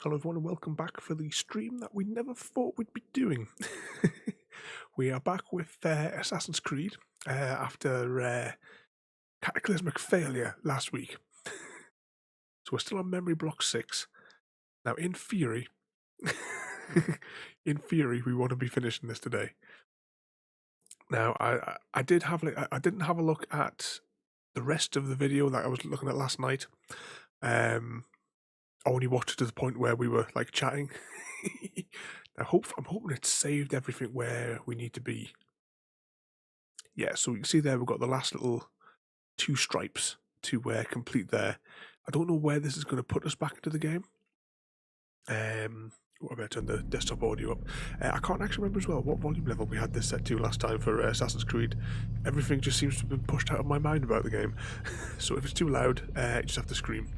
Hello everyone and welcome back for the stream that we never thought we'd be doing. We are back with Assassin's Creed after cataclysmic failure last week. So we're still on memory block 6. Now in theory, we want to be finishing this today. Now I didn't have a look at the rest of the video that I was looking at last night. I only watched it to the point where we were like chatting. I'm hoping it saved everything where we need to be. Yeah, so you can see there we've got the last little 2 stripes to complete there. I don't know where this is going to put us back into the game. I'm going to turn the desktop audio up. I can't actually remember as well what volume level we had this set to last time for Assassin's Creed. Everything just seems to have been pushed out of my mind about the game. So if it's too loud, you just have to scream.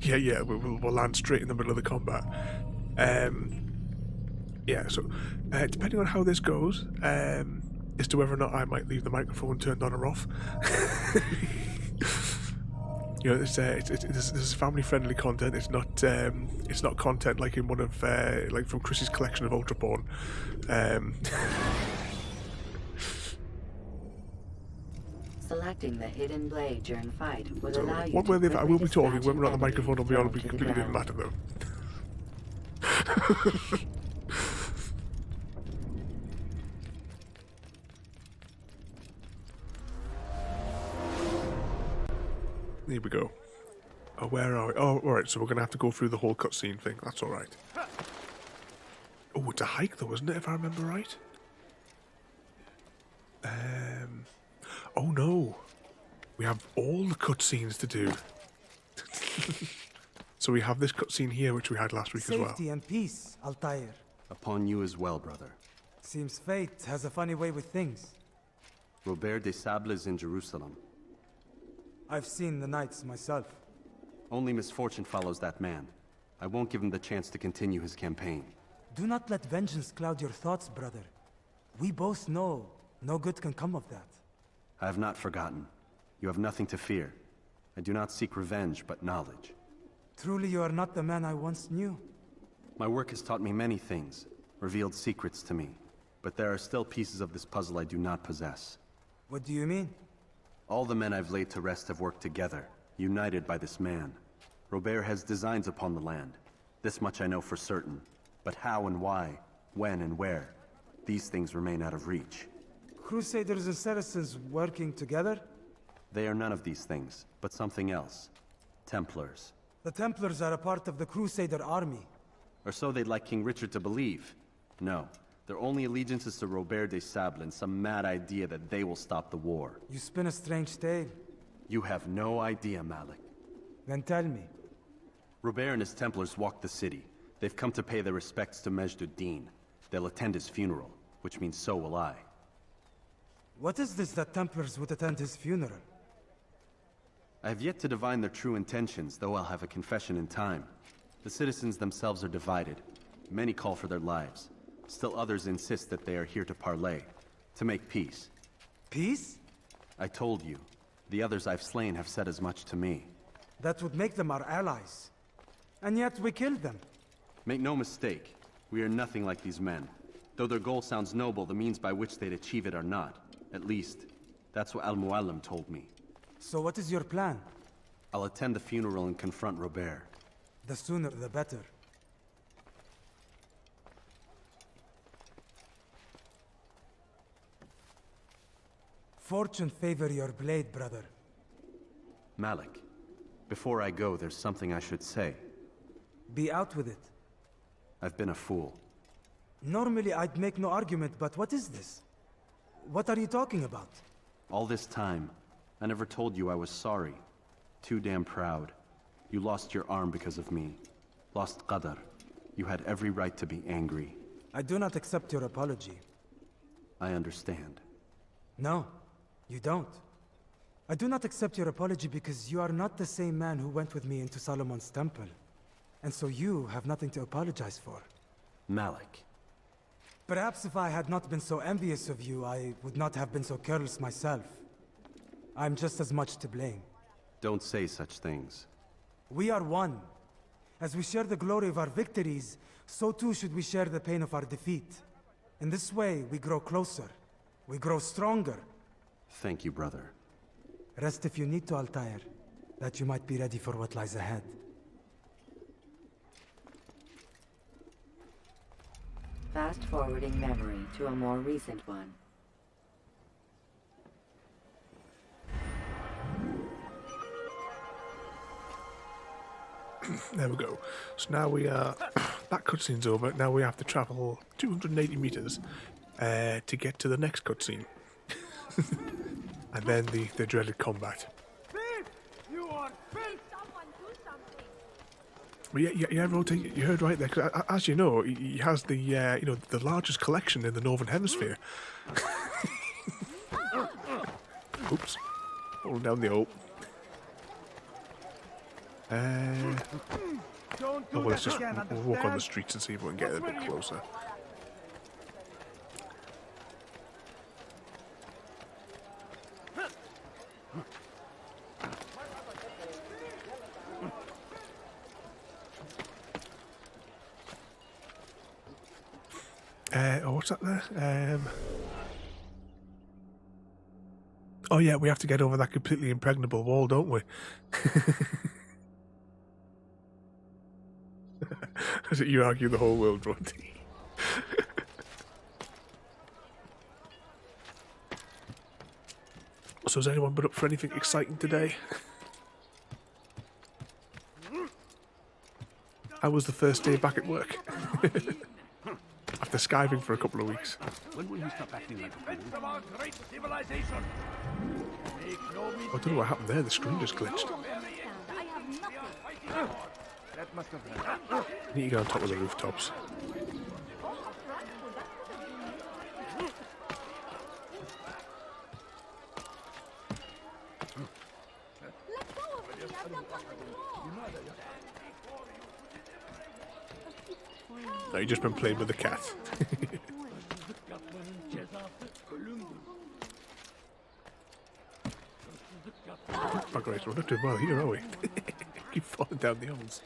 Yeah, we'll land straight in the middle of the combat. Yeah, so depending on how this goes, as to whether or not I might leave the microphone turned on or off. You know, this is family-friendly content. It's not content like in one of like from Chris's collection of Ultra Porn. Selecting the hidden blade during fight will So allow you one to way or the other, I will be talking. dispatch Whether or not the an microphone will be on will be enemy completely down different to matter, though. Here we go. Oh, where are we? Oh, alright, so we're going to have to go through the whole cutscene thing. That's alright. Oh, it's a hike though, isn't it, if I remember right? Oh no. We have all the cutscenes to do. So we have this cutscene here, which we had last week as well. Safety and peace, Altair. Upon you as well, brother. Seems fate has a funny way with things. Robert de Sable is in Jerusalem. I've seen the knights myself. Only misfortune follows that man. I won't give him the chance to continue his campaign. Do not let vengeance cloud your thoughts, brother. We both know no good can come of that. I have not forgotten. You have nothing to fear. I do not seek revenge, but knowledge. Truly you are not the man I once knew. My work has taught me many things, revealed secrets to me. But there are still pieces of this puzzle I do not possess. What do you mean? All the men I've laid to rest have worked together, united by this man. Robert has designs upon the land. This much I know for certain. But how and why, when and where, these things remain out of reach. Crusaders and Saracens working together? They are none of these things, but something else. Templars. The Templars are a part of the Crusader army. Or so they'd like King Richard to believe. No, their only allegiance is to Robert de Sable and some mad idea that they will stop the war. You spin a strange tale. You have no idea, Malik. Then tell me. Robert and his Templars walk the city. They've come to pay their respects to Majd-ud-Din. They'll attend his funeral, which means so will I. What is this that Templars would attend his funeral? I have yet to divine their true intentions, though I'll have a confession in time. The citizens themselves are divided. Many call for their lives. Still others insist that they are here to parley, to make peace. Peace? I told you. The others I've slain have said as much to me. That would make them our allies. And yet we killed them. Make no mistake, we are nothing like these men. Though their goal sounds noble, the means by which they'd achieve it are not. At least, that's what Al-Muallim told me. So what is your plan? I'll attend the funeral and confront Robert. The sooner the better. Fortune favor your blade, brother. Malik, before I go, there's something I should say. Be out with it. I've been a fool. Normally I'd make no argument, but what is this? What are you talking about? All this time, I never told you I was sorry. Too damn proud. You lost your arm because of me. Lost Qadar. You had every right to be angry. I do not accept your apology. I understand. No, you don't. I do not accept your apology because you are not the same man who went with me into Solomon's temple. And so you have nothing to apologize for. Malik. Perhaps if I had not been so envious of you, I would not have been so careless myself. I'm just as much to blame. Don't say such things. We are one. As we share the glory of our victories, so too should we share the pain of our defeat. In this way, we grow closer. We grow stronger. Thank you, brother. Rest if you need to, Altair, that you might be ready for what lies ahead. Fast-forwarding memory to a more recent one. There we go. So now we are... that cutscene's over. Now we have to travel 280 meters to get to the next cutscene. And then the dreaded combat. You are filth! Someone do something! But yeah, Rota, you heard right there. 'Cause as you know, he has the the largest collection in the Northern Hemisphere. Oops, falling down the hole. Don't Oh, well, let's just we'll walk on the streets and see if we can get a bit closer. Oh, what's that there? Oh yeah, we have to get over that completely impregnable wall, don't we? As you argue the whole world, Ronti. So has anyone been up for anything exciting today? How was the first day back at work? After skiving for a couple of weeks. When will you stop acting like a fool? About great civilization! Make no I don't know what happened there, the screen just glitched. I have nothing. That must have been... I need to get on top of the rooftops. Let go of me. I'm not comfortable. No, you've just been playing with the cat. Oh great, we're not doing well here, are we? Keep falling down the holes.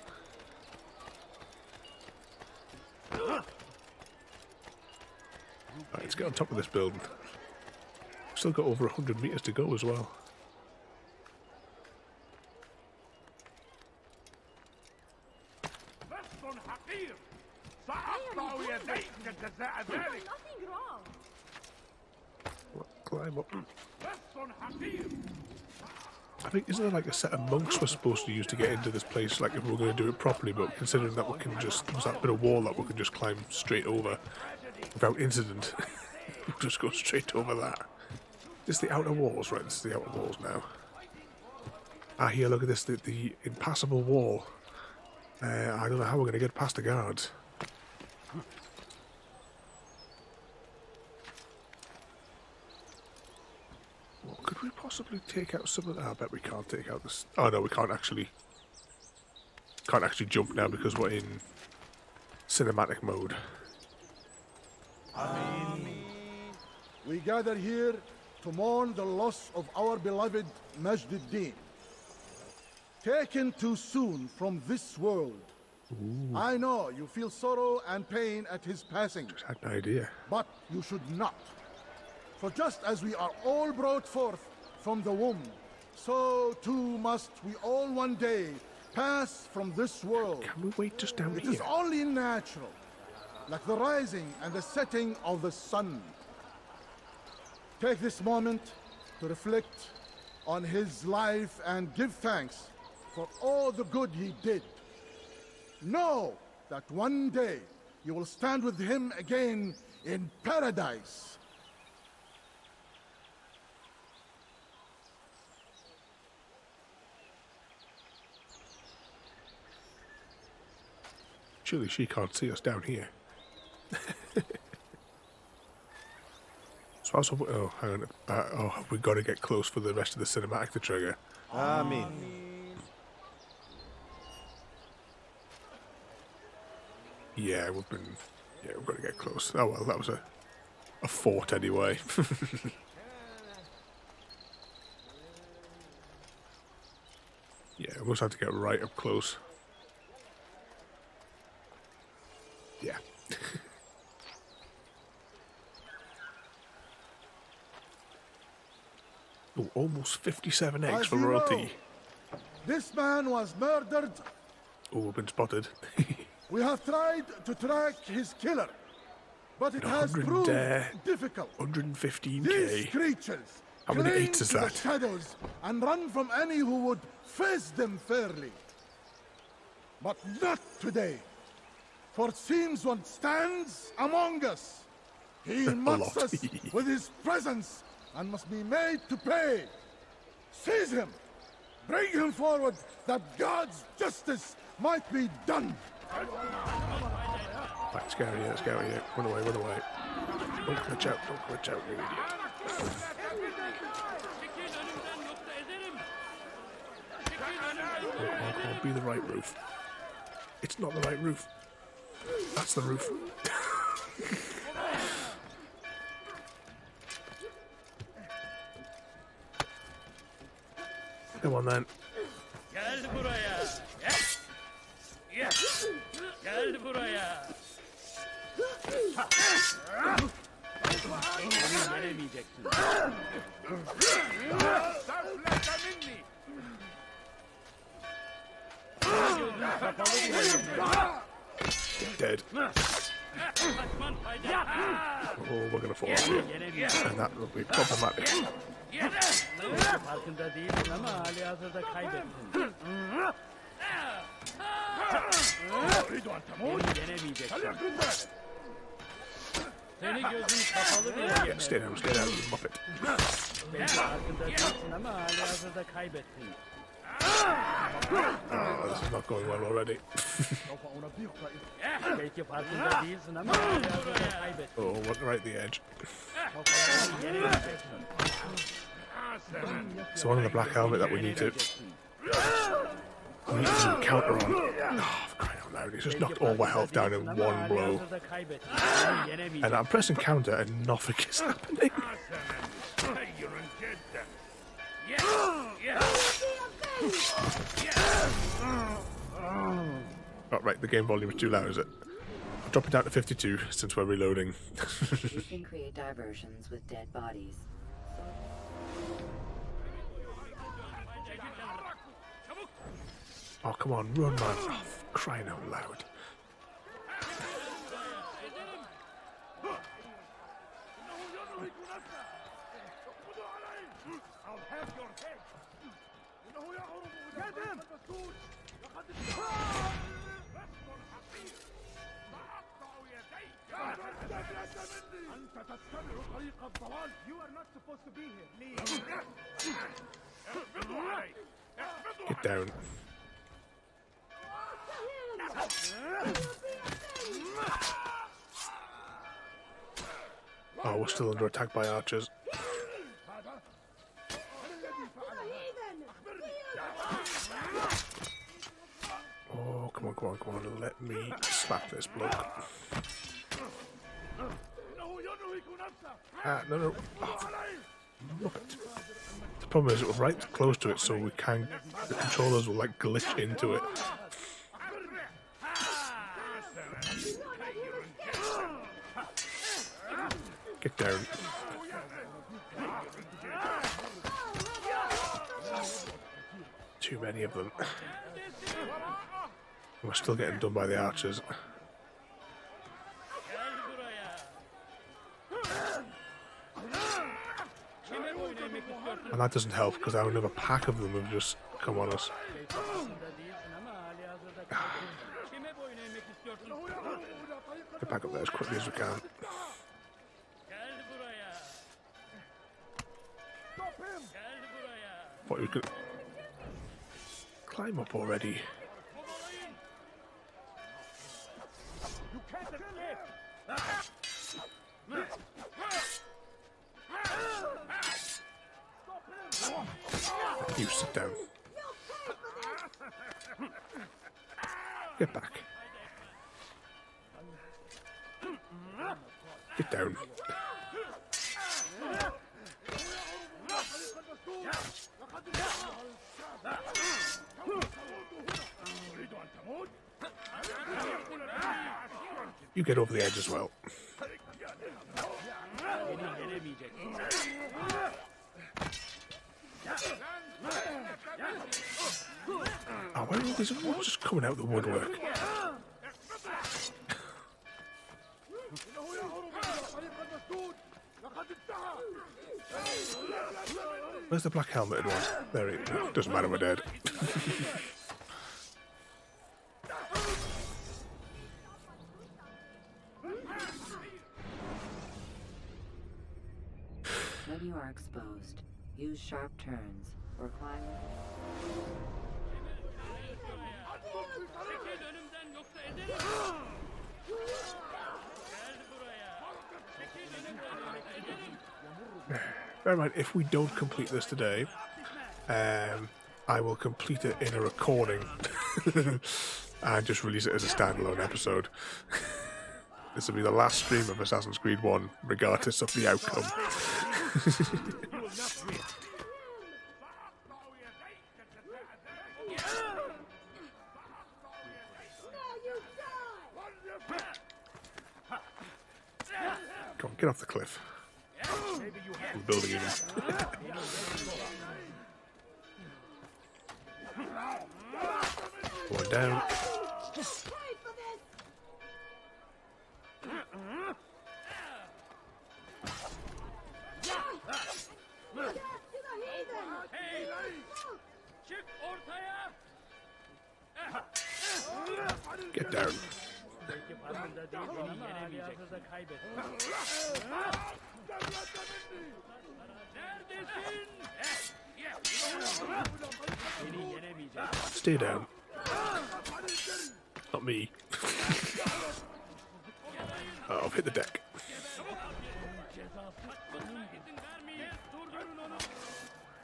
Right, let's get on top of this building. Still got over 100 meters to go as well. Nothing wrong. Climb up. I think, isn't there like a set of monks we're supposed to use to get into this place, like if we're going to do it properly, but considering that we can just, there's that bit of wall that we can just climb straight over without incident. We'll just go straight over that. This is the outer walls, right? This is the outer walls now. Ah, here, look at this, the impassable wall. I don't know how we're going to get past the guards. Well, could we possibly take out some of that? I bet we can't take out this. Oh no, we can't actually jump now because we're in cinematic mode. We gather here to mourn the loss of our beloved Majd-ud-Din. Taken too soon from this world. Ooh. I know you feel sorrow and pain at his passing. Just had an idea. But you should not. For just as we are all brought forth from the womb, so too must we all one day pass from this world. Can we wait just down It here? is only natural, like the rising and the setting of the sun. Take this moment to reflect on his life and give thanks for all the good he did. Know that one day you will stand with him again in paradise. Surely she can't see us down here. So I was hoping, oh, hang on. Oh, we got to get close for the rest of the cinematic to trigger. Amen. Yeah, we've got to get close. Oh well, that was a fort anyway. Yeah, I'm going to have to get right up close. Yeah. Oh, almost 57 eggs As for you royalty. know, this man was murdered. Oh, we've been spotted. We have tried to track his killer, but it has 100, proved difficult. 115k. These creatures How many cling eights is to the that? shadows and run from any who would face them fairly. But not today. For it seems one stands among us. He mocks lot. us with his presence and must be made to pay. Seize him. Bring him forward that God's justice might be done. Right, let's get out of here, let's get out of here. Run away, run away. Don't glitch out, you idiot. Come on, be the right roof. It's not the right roof. That's the roof. Come on then. Gel buraya. Gel. Gel buraya. Beni yenemeyeceksin. Saflete minni. Gözün kapalı bile yenemeyeceksin. Dead. Kaçman fayda. Oh, we're gonna fall off here. And that will be problematic. Farkında değilsin ama hali hazırda kaybettin. Beni yenemeyeceksin. Seni gözün kapalı bile yenemeyeceksin. Stay down, you muppet. Belki farkında değilsin ama hali hazırda kaybettin. Oh, this is not going well already. Belki farkında değilsin ama hali hazırda kaybettin. Oh, went right at the edge. So one of the black helmet that we need to counter on. Oh, for crying out loud, he's just knocked all my health down in one blow. And I'm pressing counter and nothing is happening. Oh, right, the game volume is too loud, is it? I'll drop it down to 52 since we're reloading. You can create diversions with dead bodies. Oh, come on, run, man. Oh, for crying out loud. You are not supposed to be here. Leave. Get down. Oh, we're still under attack by archers. Oh, come on, come on, come on. Let me slap this bloke. Ah, no, no. Oh, look at it. The problem is, we're right close to it, so we can. The controllers will like glitch into it. Get down. Too many of them. We're still getting done by the archers. And that doesn't help because now another pack of them have just come on us. Get back up there as quickly as we can. What, we could climb up already? You sit down. Get back. Get down. You get over the edge as well. Oh, where are all these ones just coming out of the woodwork? Where's the black helmeted one? There he is. Doesn't matter, we're dead. When you are exposed, use sharp turns or climb. Bear in mind, if we don't complete this today, I will complete it in a recording and just release it as a standalone episode. This will be the last stream of Assassin's Creed 1, regardless of the outcome. Come on, get off the cliff. I'm building even. One down. Get down. Stay down. Not me. Oh, I've hit the deck.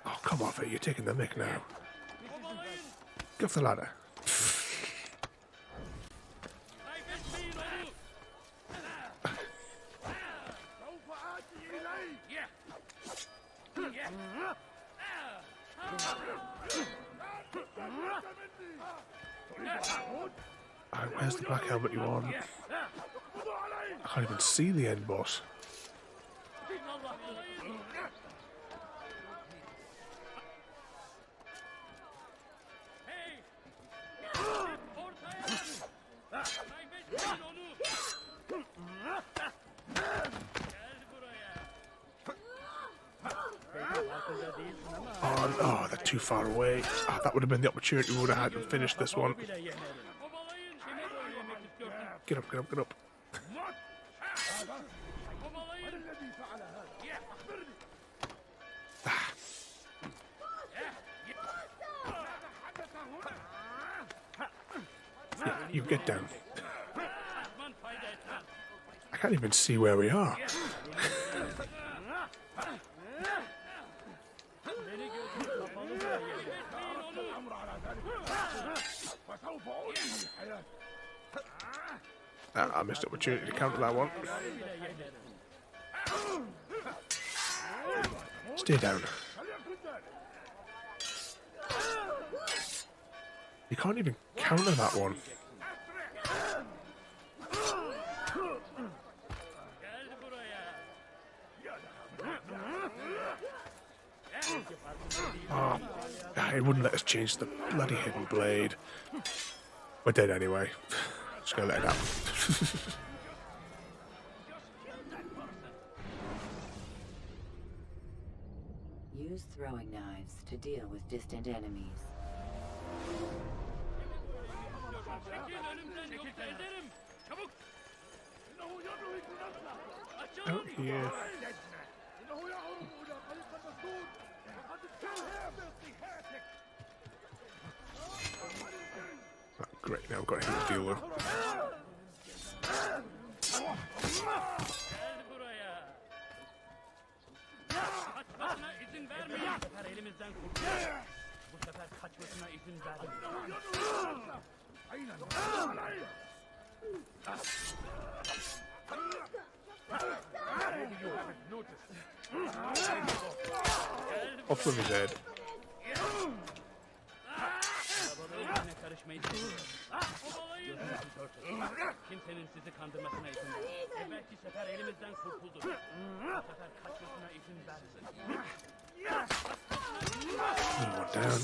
Oh, come off it. You're taking the mick now. Get off the ladder. Where's the black helmet you want? I can't even see the end boss. Oh, they're too far away. Oh, that would have been the opportunity we would have had to finish this one. Get up, get up, get up. Yeah, you get down. I can't even see where we are. I missed opportunity to counter that one. Stay down. You can't even counter that one. Oh, it wouldn't let us change the bloody hidden blade. We're dead anyway. Just gonna let it happen. Use throwing knives to deal with distant enemies. Out here. Oh, great, now I've got him to deal with. Off with his head. Kimsenin sizi kandırmasına izin vermeyin. Evvelki sefer elimizden kurtuldu. Bu sefer kaçmasına izin vermeyin. Oh, down.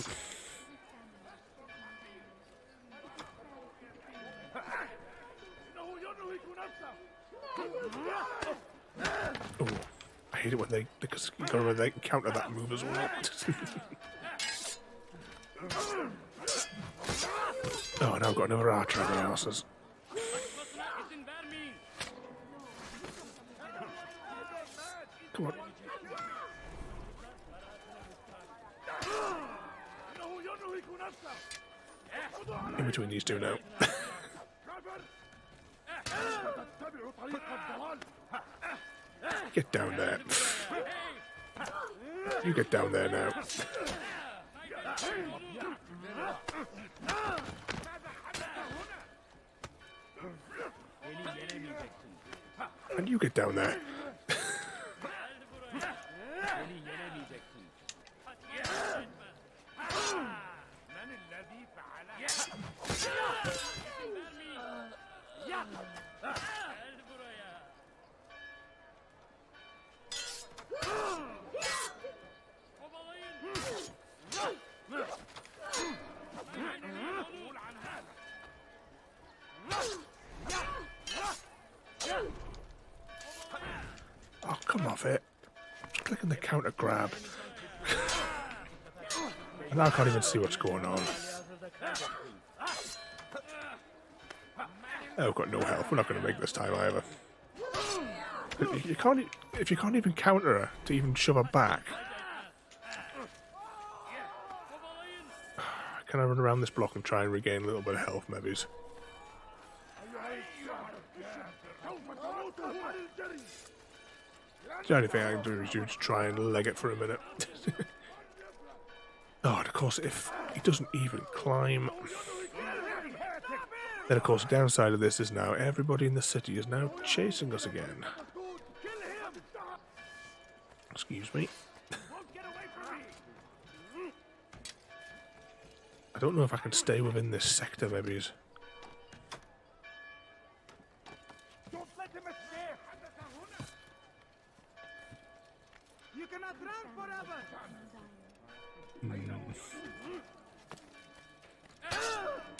Oh, I hate it when they, because you gotta remember they can counter that move as well. Oh, now I've got another archer on the arses. Kaçmasına izin vermeyin. Come on. In between these two now. Get down there. You get down there now. Beni yenemeyeceksin. And you get down there. Beni yenemeyeceksin. من الذي فعل هذا؟ Gel buraya. Oh, come off it. Just clicking the counter grab. And I can't even see what's going on. Oh, I've got no health. We're not going to make this time either. You can't, if you can't even counter her to even shove her back. Can I run around this block and try and regain a little bit of health, maybe? The only thing I can do is to try and leg it for a minute. Oh, and of course, if he doesn't even climb... Then, of course, the downside of this is now everybody in the city is now chasing us again. Excuse me. I don't know if I can stay within this sector, maybe. Don't let him escape! You cannot run forever!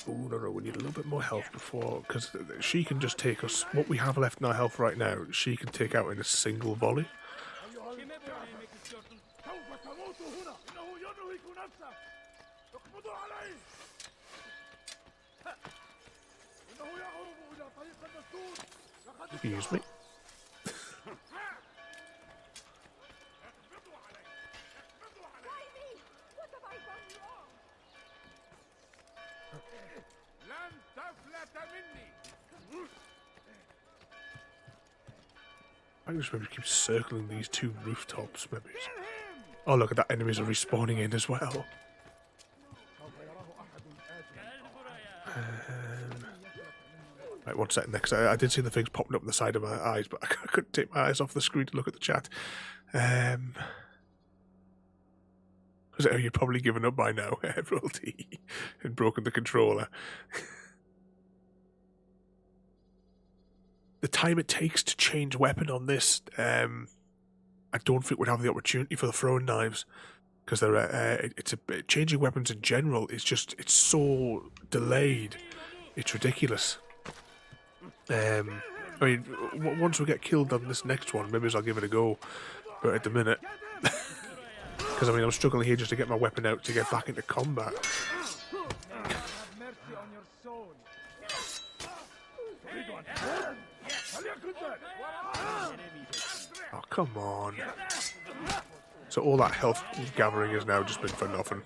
Oh, no, we need a little bit more health before, because she can just take us, what we have left in our health right now, she can take out in a single volley. Kime böyle yemek istiyorsun? Excuse me. What have I done wrong? لن تفلت مني. I can just maybe keep circling these two rooftops, maybe. Oh, look at that, enemies are respawning in as well. Right, one second next. I did see the things popping up on the side of my eyes, but I couldn't take my eyes off the screen to look at the chat. So you're probably given up by now, Royalty, and broken the controller. The time it takes to change weapon on this, I don't think we'd have the opportunity for the throwing knives, because they're changing weapons in general. It's so delayed. It's ridiculous. I mean, once we get killed on this next one, maybe I'll give it a go. But at the minute, because I mean, I'm struggling here just to get my weapon out to get back into combat. Have mercy on your soul. Oh, come on. So all that health gathering has now just been for nothing.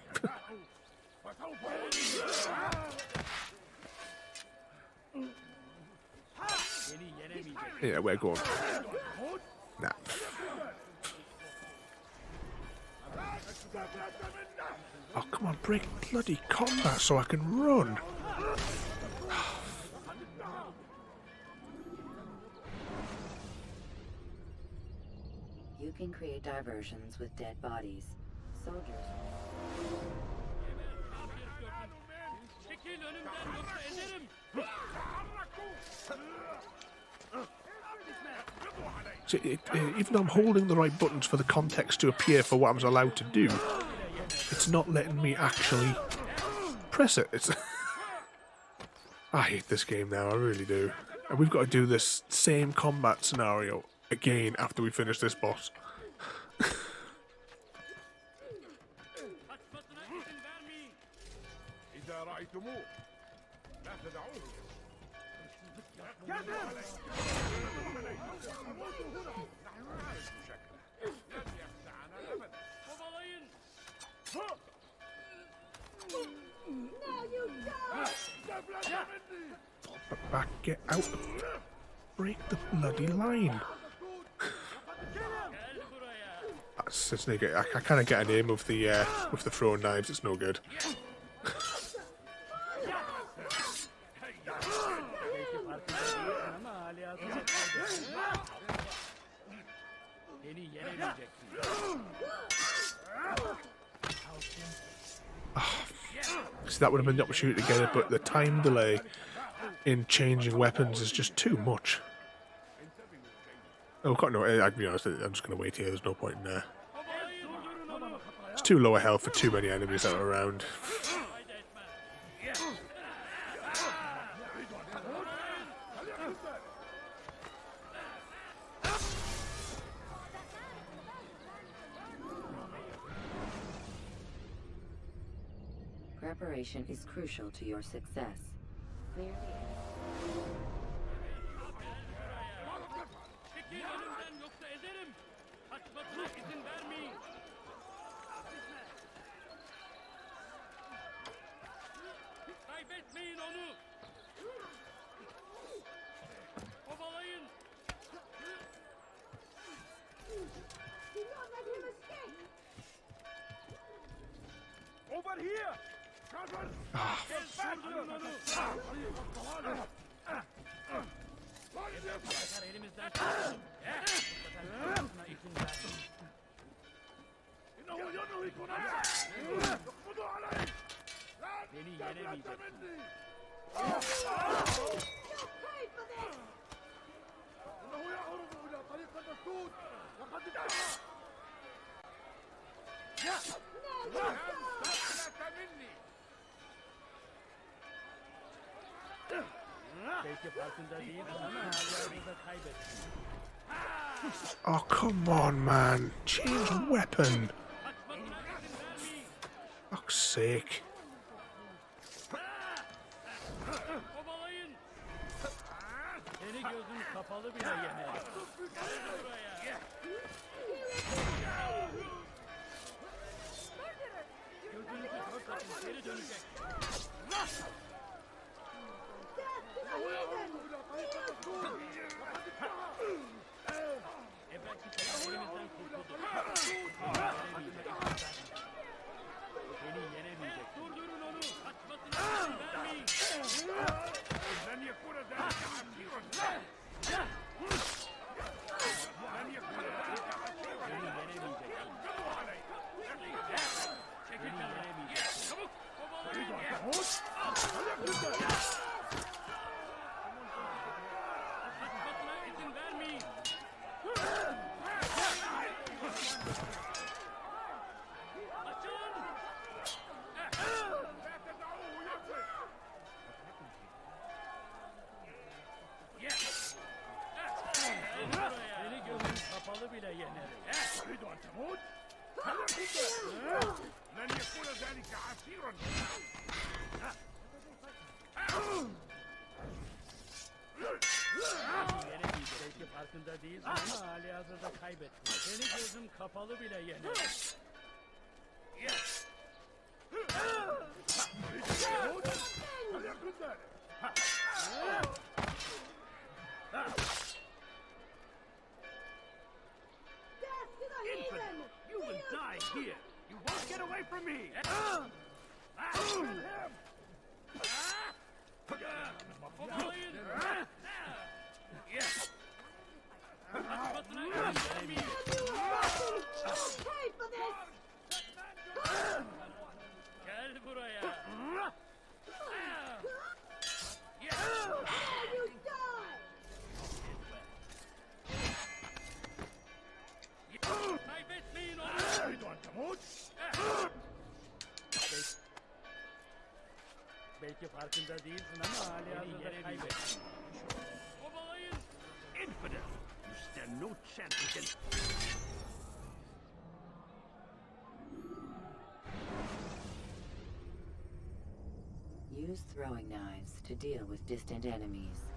Yeah, we're going. Nah. Oh, come on, break bloody combat so I can run. You can create diversions with dead bodies. Soldiers. Çekil önümden yoksa ederim. So even though I'm holding the right buttons for the context to appear for what I'm allowed to do, it's not letting me actually press it. It's I hate this game now, I really do. And we've got to do this same combat scenario again after we finish this boss. Back, get out. Break the bloody line. That's no good. I kind of get an aim with the throwing knives. It's no good. So that would have been the opportunity to get it, but the time delay in changing weapons is just too much. Oh, no, I'd be honest, I'm just going to wait here. There's no point in there. It's too low a health for too many enemies that are around. Preparation is crucial to your success. Clear the Çekil önümden yoksa ezerim. Kaçmasına izin vermeyin. Kaybetmeyin onu. Kovalayın. Do not let him escape! Over here. Durdurun onu. Bu sefer elimizden kurtulduk. Kaçmasına izin vermeyin. Beni yenemeyeceksin. Pay for this! Belki farkında değilsin ama hala kaybettin. Oh, come on, man. Change weapon. Kaçmasına izin vermeyin. Fuck's sake. Kovalayın. Seni gözün kapalı bile yener. Gel buraya. Gözünüzü dört açın, geri dönecek. Belki sen elimizden kurtulduk. Beni yenemeyecek. Durdurun onu. Kaçmasına izin vermeyin. Ben yakura ذلك عسيرا. Ben yakura ذلك عسيرا. Beni yenemeyecek. Çekil yenemeyecek. Çabuk. Kaçmasına izin vermeyin. Seni gözün kapalı bile yenerim. لن يكون ذلك عسيرا. Belki farkında değilsin ama hali hazırda kaybettin. Seni gözüm kapalı bile yenerim. Infant, you will die here. You won't get away from me. Kovalayın. Kaçmasına izin vermeyin. Pay for this! Gel buraya. Now you die! Belki farkında değilsin ama hali hazırda kaybettin. Obalayın! Infidel! You stand no chance against... Use throwing knives to deal with distant enemies.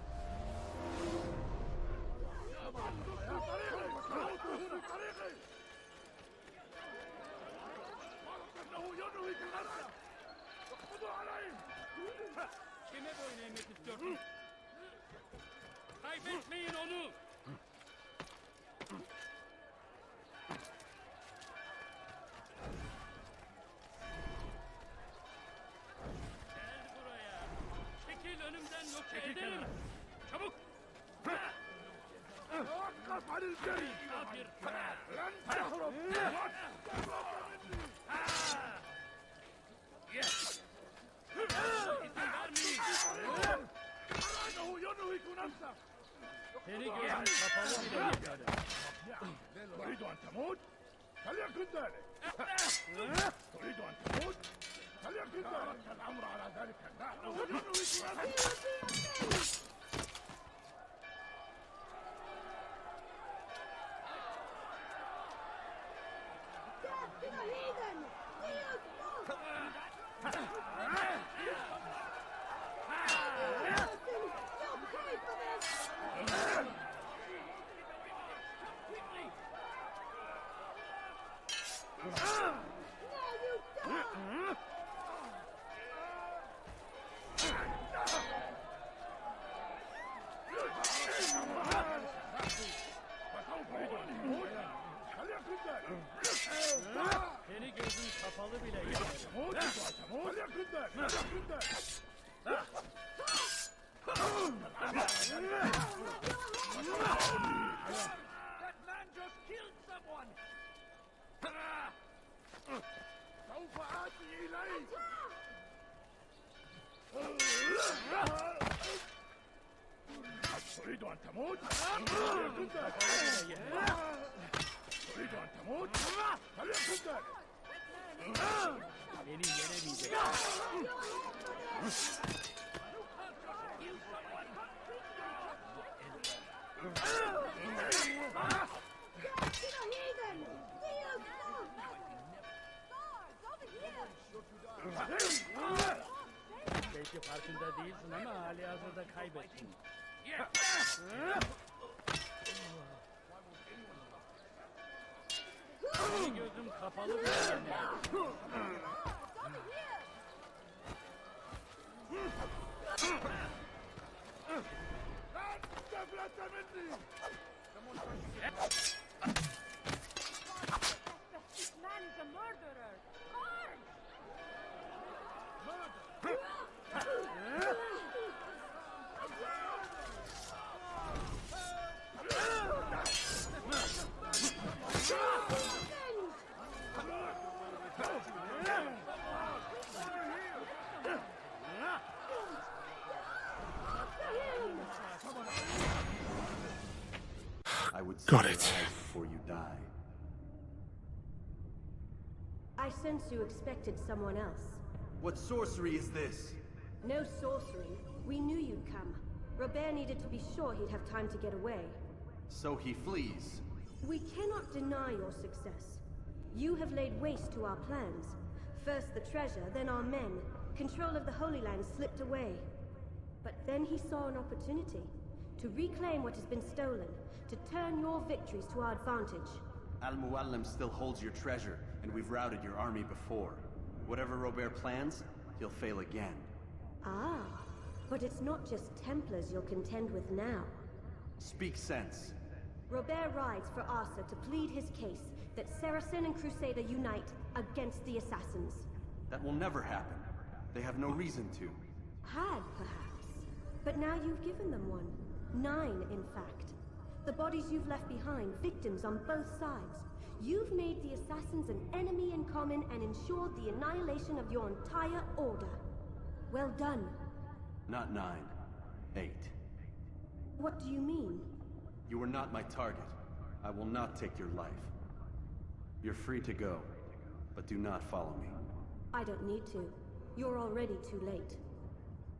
Kime boyun eğmek istiyorsun? Kaybetmeyin onu! Gel buraya! Çekil önümden yoksa ederim! Çabuk! توقف عن الجري Kafir! لن تهرب أراده ينهك نفسه Seni gözün kapalı bile yetmedi. تريد أن تموت؟ فليكن ذلك تريد أن تموت؟ فليكن ذلك الأمر على ذلك نحن ينهك نفسه Seni gözün kapalı bile yetmedi. فليكن ذلك فليكن ذلك That man just killed someone! سوف آتي إليك تريد أن تموت؟ فليكن ذلك تريد أن تموت؟ فليكن ذلك Beni yenemeyecek. Belki farkında değilsin ama hali hazırda kaybettin. Seni gözüm kapalı bile yenemedi. لا تفلت مني This man is a murderer! Guard! I would see Got your it. eyes before you die. I sense you expected someone else. What sorcery is this? No sorcery. We knew you'd come. Robert needed to be sure he'd have time to get away. So he flees. We cannot deny your success. You have laid waste to our plans. First the treasure, then our men. Control of the Holy Land slipped away. But then he saw an opportunity. To reclaim what has been stolen. To turn your victories to our advantage. Al-Muallim still holds your treasure, and we've routed your army before. Whatever Robert plans, he'll fail again. Ah, but it's not just Templars you'll contend with now. Speak sense. Robert rides for Arthur to plead his case that Saracen and Crusader unite against the Assassins. That will never happen. They have no reason to. Had, perhaps. But now you've given them one. 9, in fact. The bodies you've left behind, victims on both sides. You've made the Assassins an enemy in common and ensured the annihilation of your entire order. Well done. Not 9. 8. What do you mean? You are not my target. I will not take your life. You're free to go, but do not follow me. I don't need to. You're already too late.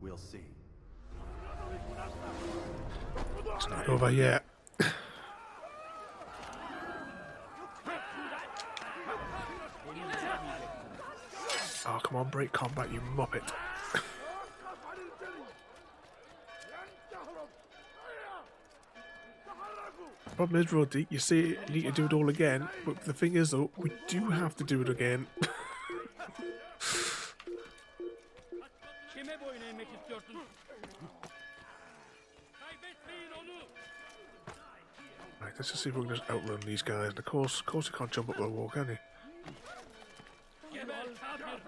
We'll see. It's not over yet. Oh, come on, break combat, you muppet. Problem is, Roddy, you say you need to do it all again, but the thing is, though, we do have to do it again. Kime boyun eğmek istiyorsun? Kaybetmeyin onu. Right, let's just see if we can just outrun these guys. And of course you can't jump up the wall, can you? Geber kafir.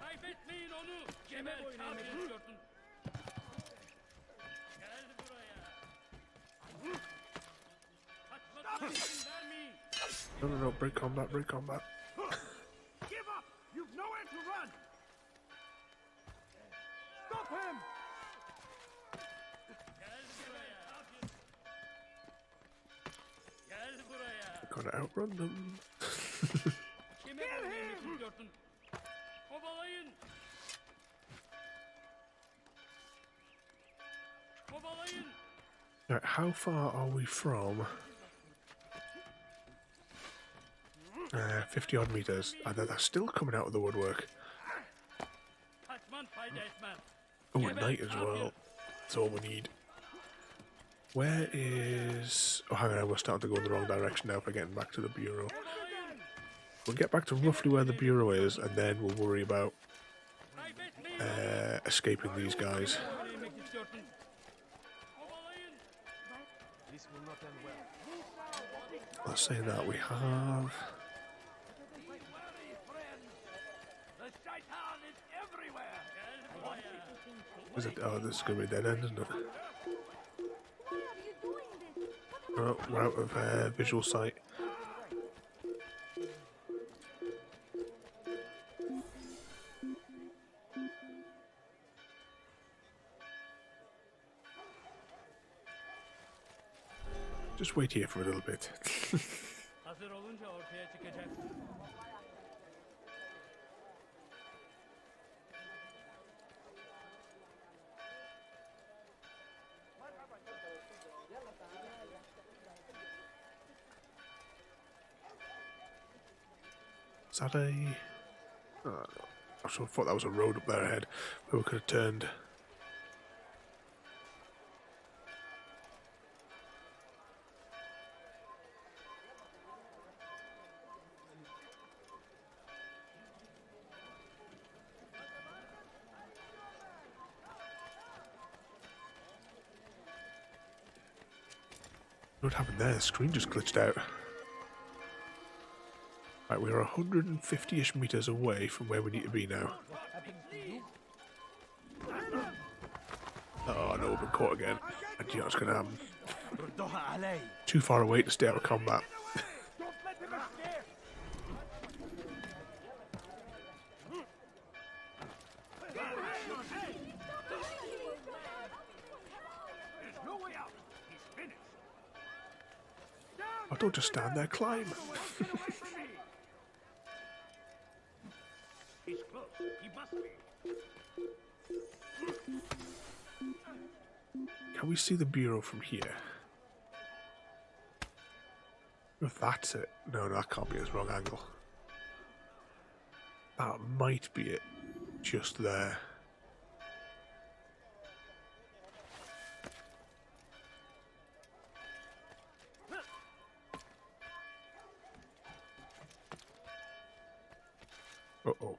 Kaybetmeyin onu. Kime boyun eğmek istiyorsun? Gel buraya. Kaçmasına izin vermeyin. No, break combat, break combat. Give up! You've nowhere to run! Stop him! Gel buraya. Gel buraya. Gotta outrun them. Kime boyun eğmek istiyorsun? Kovalayın. Kovalayın. Right, how far are we from? 50 odd meters. And they're still coming out of the woodwork. Kaçman fayda etmez. Oh, at night as well. That's all we need. Where is... Oh, hang on, we're starting to go in the wrong direction now for getting back to the bureau. We'll get back to roughly where the bureau is, and then we'll worry about escaping these guys. Let's say that we have... The shaitan is everywhere! Is it? Oh, this is going to be a dead end, isn't it? Why are you doing this? Oh, we're out of visual sight. Just wait here for a little bit. Hazır olunca ortaya çıkacaksın. Is that a... I sort of thought that was a road up there ahead where we could have turned. What happened there? The screen just glitched out. Right, we're 150-ish meters away from where we need to be now. Oh no, we've been caught again. And you know what's going to happen? Too far away to stay out of combat. Don't let him escape! There's no way out! He's finished! Oh, don't just stand there, climb. Get away from me! He's close. He must be. Can we see the bureau from here? If that's it. No, that can't be its wrong angle. That might be it. Just there. Uh-oh.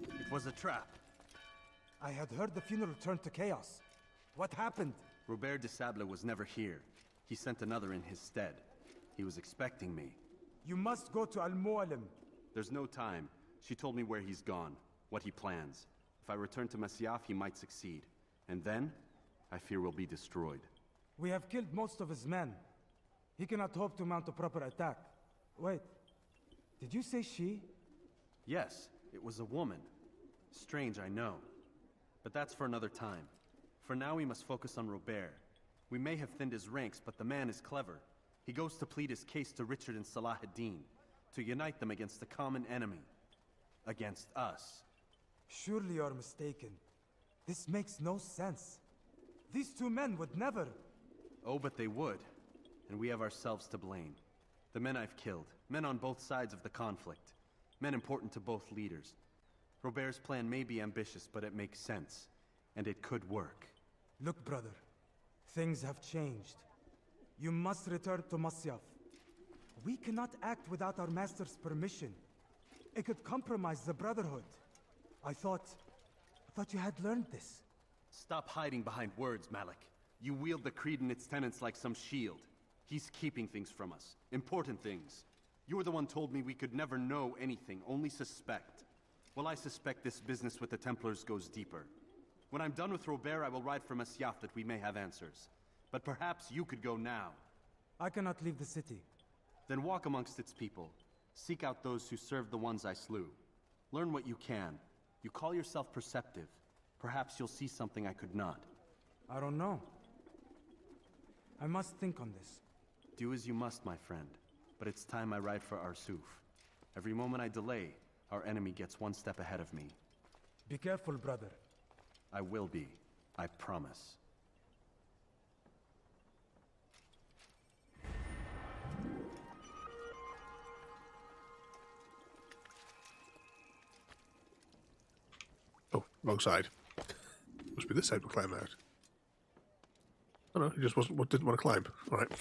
It was a trap. I had heard the funeral turned to chaos. What happened? Robert de Sable was never here. He sent another in his stead. He was expecting me. You must go to Al-Mualim. There's no time. She told me where he's gone, what he plans. If I return to Masyaf, he might succeed. And then, I fear we'll be destroyed. We have killed most of his men. He cannot hope to mount a proper attack. Wait, did you say she? Yes, it was a woman. Strange, I know. But that's for another time. For now, we must focus on Robert. We may have thinned his ranks, but the man is clever. He goes to plead his case to Richard and Salah ad-Din, to unite them against the common enemy. Against us. Surely you're mistaken. This makes no sense. These two men would never... Oh, but they would. And we have ourselves to blame. The men I've killed, men on both sides of the conflict, men important to both leaders. Robert's plan may be ambitious, but it makes sense. And it could work. Look, brother. Things have changed. You must return to Masyaf. We cannot act without our master's permission. It could compromise the Brotherhood. I thought you had learned this. Stop hiding behind words, Malik. You wield the Creed and its tenets like some shield. He's keeping things from us. Important things. You were the one told me we could never know anything, only suspect. Well, I suspect this business with the Templars goes deeper. When I'm done with Robert, I will ride for Masyaf that we may have answers. But perhaps you could go now. I cannot leave the city. Then walk amongst its people. Seek out those who served the ones I slew. Learn what you can. You call yourself perceptive. Perhaps you'll see something I could not. I don't know. I must think on this. Do as you must, my friend. But it's time I ride for Arsuf. Every moment I delay, our enemy gets one step ahead of me. Be careful, brother. I will be. I promise. Oh, wrong side. Must be this side we'll climb out. Oh no, he just didn't want to climb. Alright.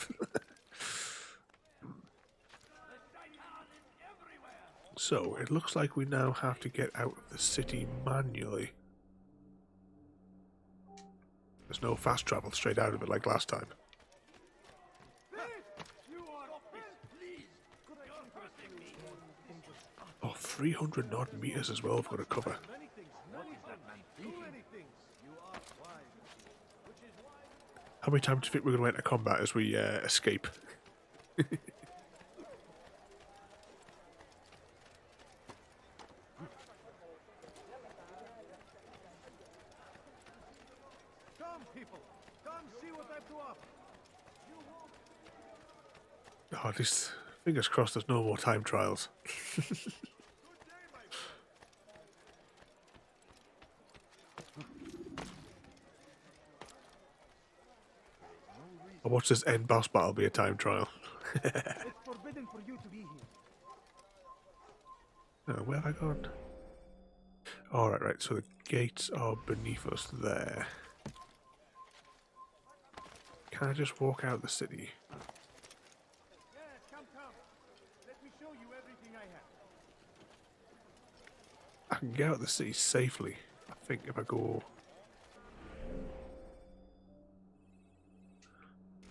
So, it looks like we now have to get out of the city manually. There's no fast travel straight out of it like last time. Oh, 300 odd meters as well we've got to cover. How many times do you think we're going to enter combat as we escape? Come, people! Come see what I've to offer! Oh, at least, fingers crossed there's no more time trials. I'll watch this end boss battle be a time trial. It's forbidden for you to be here. Oh, where have I gone? Alright, right, so the gates are beneath us there. Can I just walk out the city? Yes, come. Let me show you everything I have. I can get out of the city safely, I think, if I go...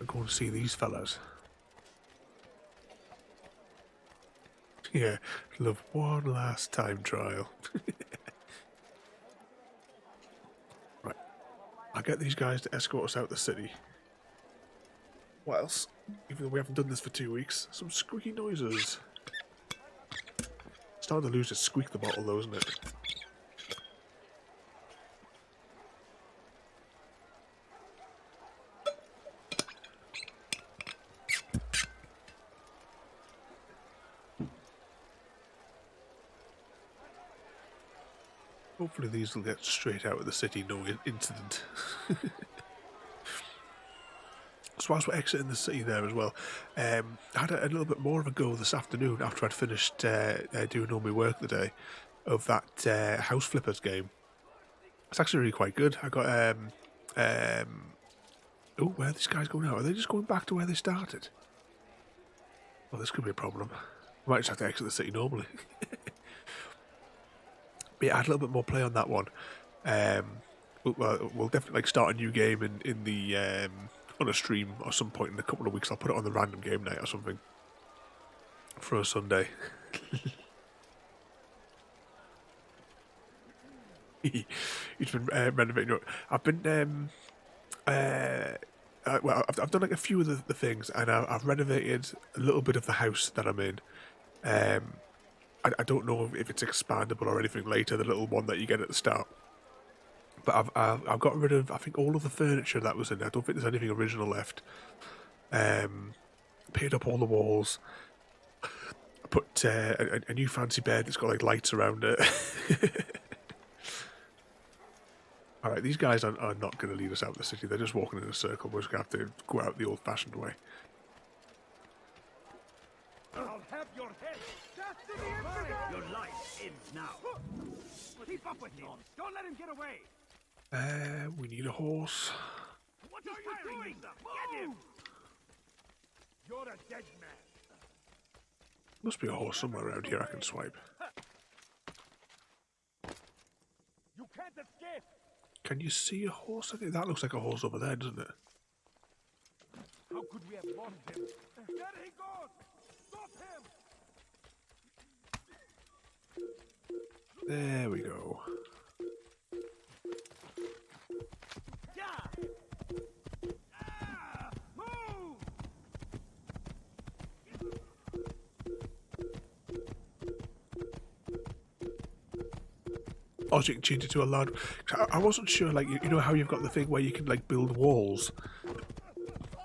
I'm going to see these fellas. Yeah, love one last time trial. Right, I'll get these guys to escort us out the city. What else? Even though we haven't done this for 2 weeks, some squeaky noises. Starting to lose its squeak the bottle though, isn't it? Hopefully these will get straight out of the city, no incident. So whilst we're exiting the city there as well, I had a little bit more of a go this afternoon after I'd finished doing all my work the day of that House Flippers game. It's actually really quite good. I got oh, where are these guys going now? Are they just going back to where they started? Well, this could be a problem. We might just have to exit the city normally. But yeah, I had a little bit more play on that one. We'll definitely start a new game in the on a stream or some point in a couple of weeks. I'll put it on the random game night or something for a Sunday. He's been renovating. I've been I've done like a few of the things, and I've renovated a little bit of the house that I'm in. I don't know if it's expandable or anything later, the little one that you get at the start. But I've got rid of, I think, all of the furniture that was in there. I don't think there's anything original left. Painted up all the walls. I put a new fancy bed that's got like lights around it. Alright, these guys are not going to lead us out of the city. They're just walking in a circle. We're just going to have to go out the old-fashioned way. I'll have your head. That's the infidel! Your life ends now. Keep up with him. Don't let him get away. We need a horse. What are you doing? Get him! You're a dead man. Must be a horse somewhere around here I can swipe. You can't escape. Can you see a horse? I think that looks like a horse over there, doesn't it? How could we have lost him? There he goes! Stop him! There we go. Move! Oh, so you can change it to a loud. I wasn't sure, like, you know how you've got the thing where you can, like, build walls?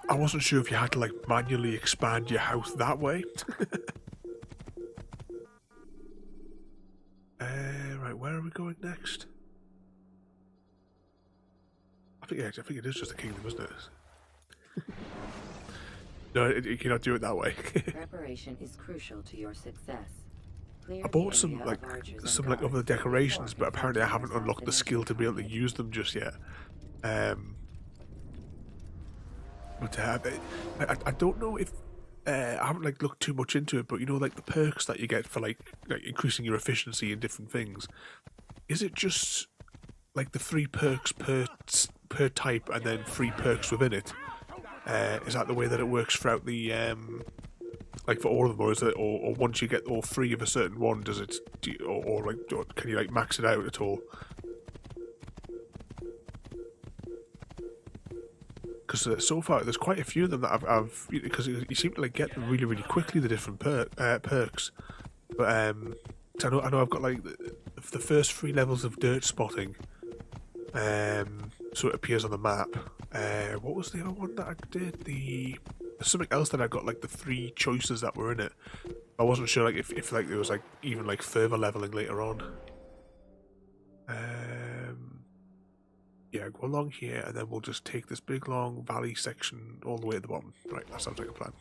I wasn't sure if you had to, like, manually expand your house that way. Right, where are we going next? I think it is just a kingdom, isn't it? No, you cannot do it that way. Preparation is crucial to your success. I bought some like other decorations, but apparently I haven't unlocked the skill to be able to use them just yet. But I don't know if I haven't like looked too much into it. But you know, like the perks that you get for like increasing your efficiency in different things. Is it just like the 3 perks per type and then 3 perks within it? Is that the way that it works throughout the like for all of them, or is it, or once you get all 3 of a certain one, does it, or can you like max it out at all? Because so far there's quite a few of them that I've because you seem to like get them really quickly, the different perks. But I know I've got like the first 3 levels of dirt spotting, so it appears on the map. What was the other one that I did? There's something else that I got, like the 3 choices that were in it. I wasn't sure like if like there was like even like further leveling later on. Yeah, go along here and then we'll just take this big long valley section all the way at the bottom. Right, that sounds like a plan.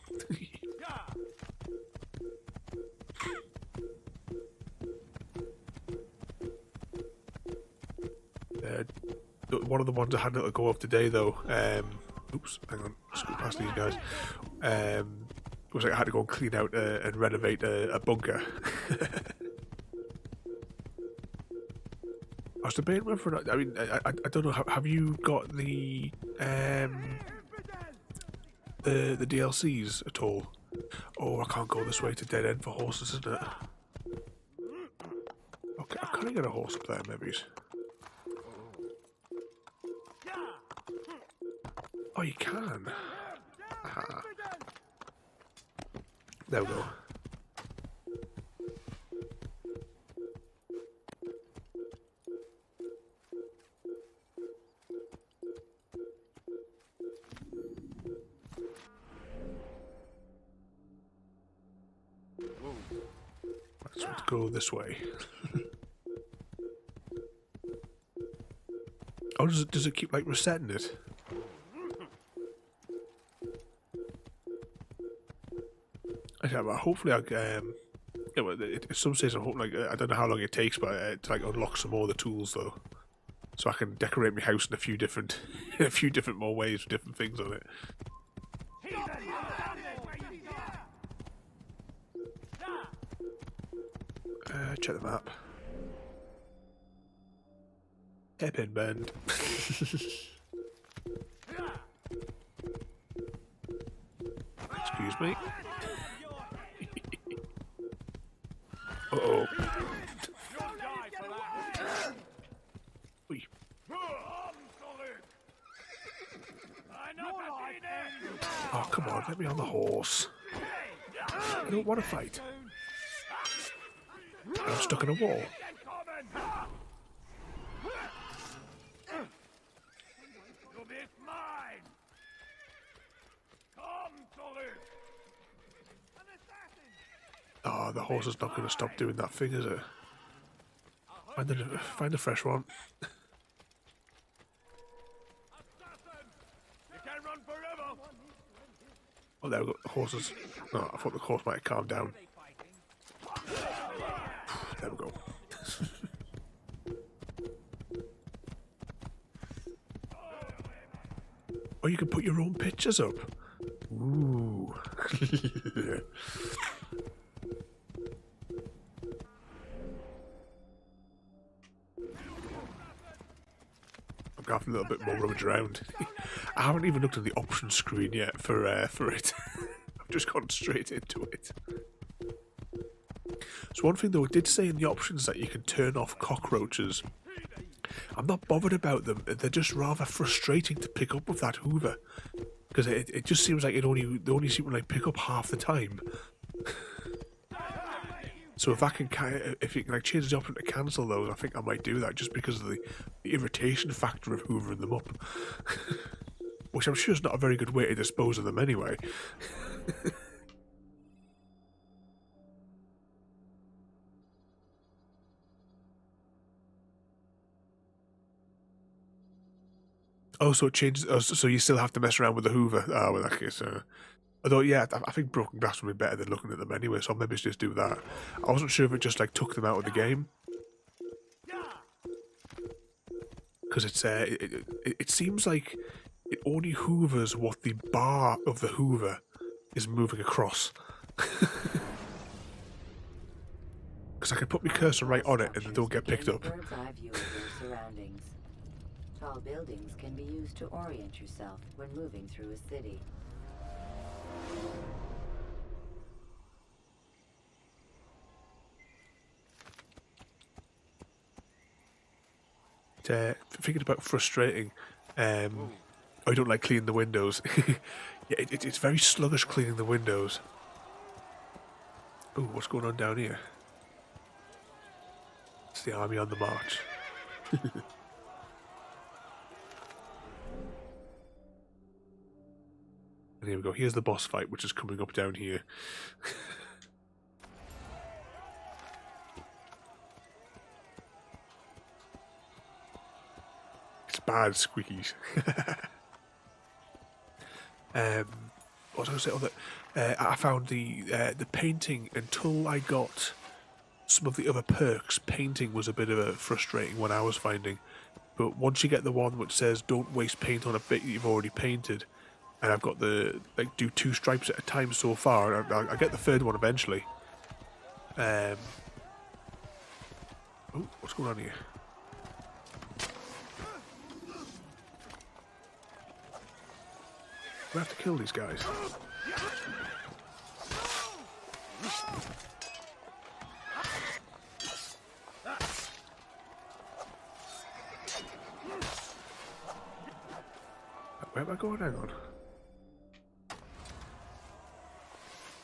One of the ones I had to go off today though, oops, hang on, scoot past these guys, was like I had to go and clean out and renovate a bunker. I was debating whether or not, I mean, I don't know, have you got the DLCs at all? Oh, I can't go this way to dead end for horses, isn't it? Okay, can I get a horse up there, maybe? Oh, you can. Aha. There we go. Let's go this way. Oh, does it keep like resetting it? Okay, well, hopefully I yeah, well, at some stage I'm hoping like I don't know how long it takes, but to like unlock some more of the tools though, so I can decorate my house in a few different more ways with different things on it. Check the map. Hairpin bend. Excuse me. Uh-oh. Oh, come on, let me on the horse. I don't want to fight. I'm stuck in a wall. Oh, the horse is not going to stop doing that thing, is it? Find a fresh one. You can't run forever. Oh, there we go. The horses. No, I thought the horse might have calmed down. There we go. Oh, you can put your own pictures up. Ooh. I'm going to have a little bit more rummage around. I haven't even looked at the options screen yet for it. I've just gone straight into it. So one thing though, it did say in the options that you can turn off cockroaches. I'm not bothered about them. They're just rather frustrating to pick up with that Hoover, because it just seems like they only seem to like pick up half the time. So if you can like change the option to cancel those, I think I might do that just because of the irritation factor of hoovering them up, which I'm sure is not a very good way to dispose of them anyway. Oh, so it changes. Oh, so you still have to mess around with the Hoover. Oh, well, in that case, although yeah, I think broken glass would be better than looking at them anyway. So maybe just do that. I wasn't sure if it just like took them out of the game, because it seems like it only hoovers what the bar of the Hoover is moving across. Because I can put my cursor right on it and they don't get picked up. Bird's eye view of your surroundings. Tall buildings can be used to orient yourself when moving through a city. Thinking about frustrating, I don't like cleaning the windows. Yeah, it's very sluggish cleaning the windows. Ooh, what's going on down here? It's the army on the march. And here we go. Here's the boss fight, which is coming up down here. It's bad, squeakies. What was I going to say? I found the painting until I got some of the other perks. Painting was a bit of a frustrating one I was finding. But once you get the one which says don't waste paint on a bit you've already painted, and I've got the like do 2 stripes at a time so far. I'll get the third one eventually. Oh, what's going on here? We have to kill these guys. Where am I going? Hang on.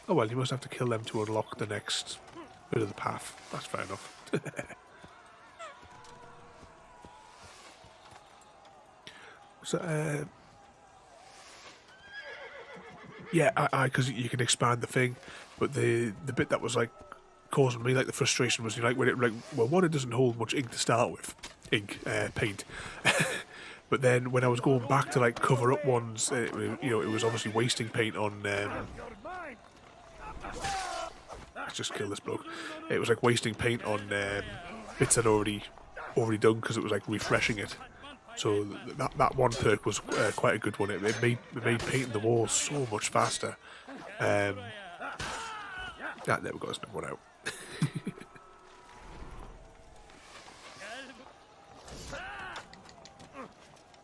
Oh well, you must have to kill them to unlock the next bit of the path. That's fair enough. So, yeah, because you can expand the thing, but the bit that was like causing me like the frustration was like when it like one, it doesn't hold much ink to start with, paint. But then when I was going back to like cover up ones, it was obviously wasting paint on. Let's just kill this bloke. It was like wasting paint on bits I'd already done because it was like refreshing it. So that one perk was quite a good one. It made painting the walls so much faster. There we go. Let's knock one out.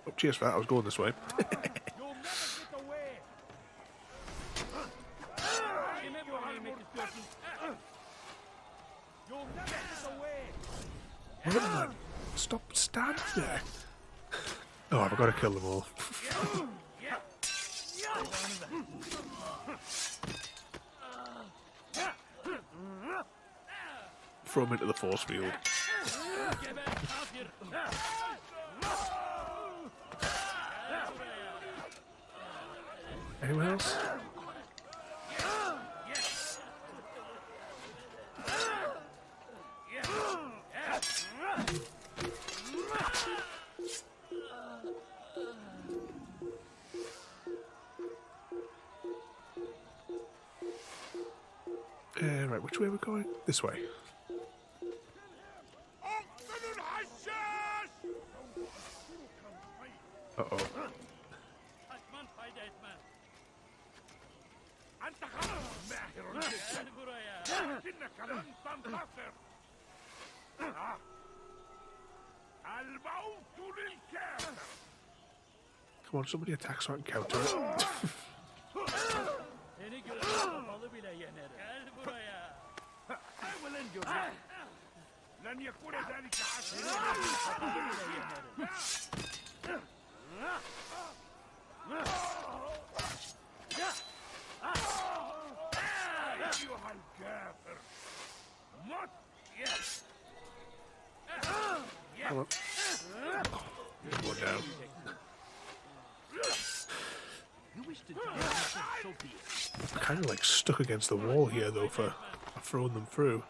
Oh, cheers for that. I was going this way. Stop standing there. Oh, I've got to kill them all. Throw them into the force field. Anyone else? Right, which way are we going? This way. Uh-oh. Kaçman fayda etmez. أنت خلاص ماهر جدا. Gel buraya. لكنك لن تنتصر. الموت للكافر. Come on, somebody attack so I can counter it. Seni göre kapalı bile yenerim. Gel buraya. حاول انجز. لن يكون ذلك عسيرا. أيها الكافر مت. Come on. Go down. You wish to die, so be it. I'm kind of like stuck against the wall here though for throwing them through.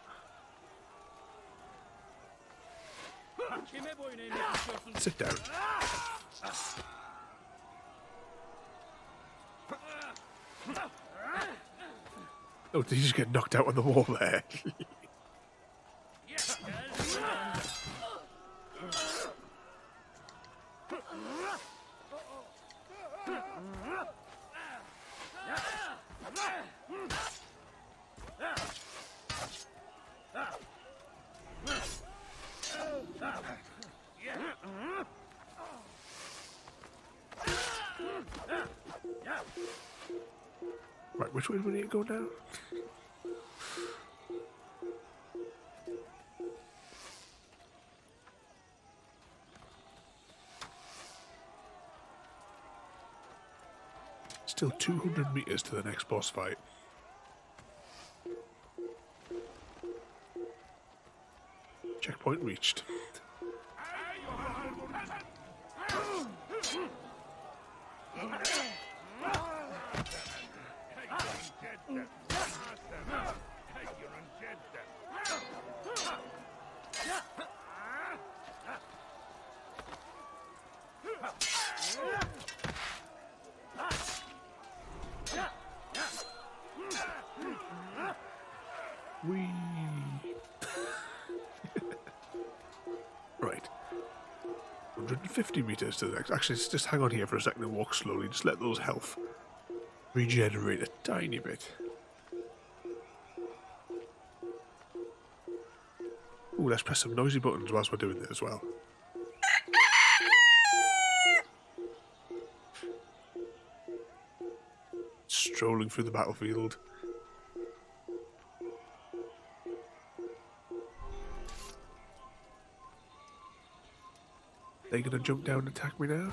Kime boyun eğmek istiyorsun? Sit down. Oh, did you just get knocked out on the wall there? Right, which way do we need to go now? Still 200 meters to the next boss fight. Checkpoint reached. Whee! Right. 150 meters to the next. Actually, just hang on here for a second and walk slowly. Just let those health regenerate a tiny bit. Ooh, let's press some noisy buttons whilst we're doing this as well. Strolling through the battlefield. They gonna jump down and attack me now?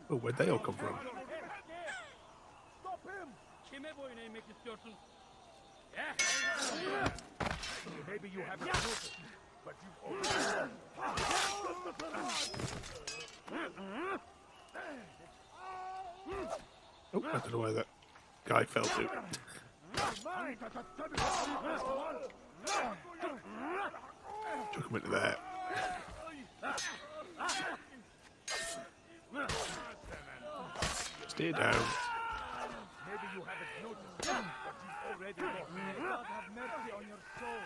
Oh, where'd they all come from? Kime boyun eğmek istiyorsun? Maybe you haven't noticed, but you've Oh, I don't know where that guy fell to. Took him into there. Stay down. Maybe you haven't noticed, but you've already lost. God have mercy on your soul.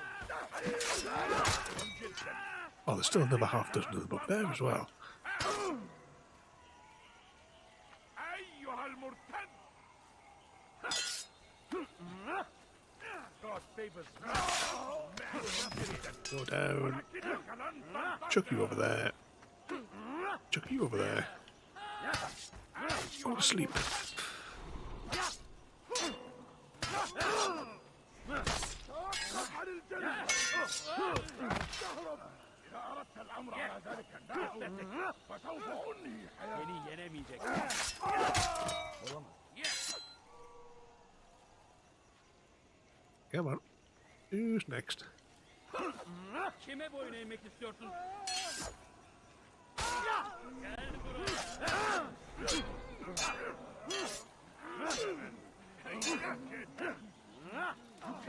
Oh, there's still another half dozen of them up there as well. أيها المرتد. God favors Go down. Chuck you over there. Chuck you over there. Go to sleep. Beni yenemeyecek. Come on. Who's next? Kime boyun eğmek istiyorsun? Gel buraya.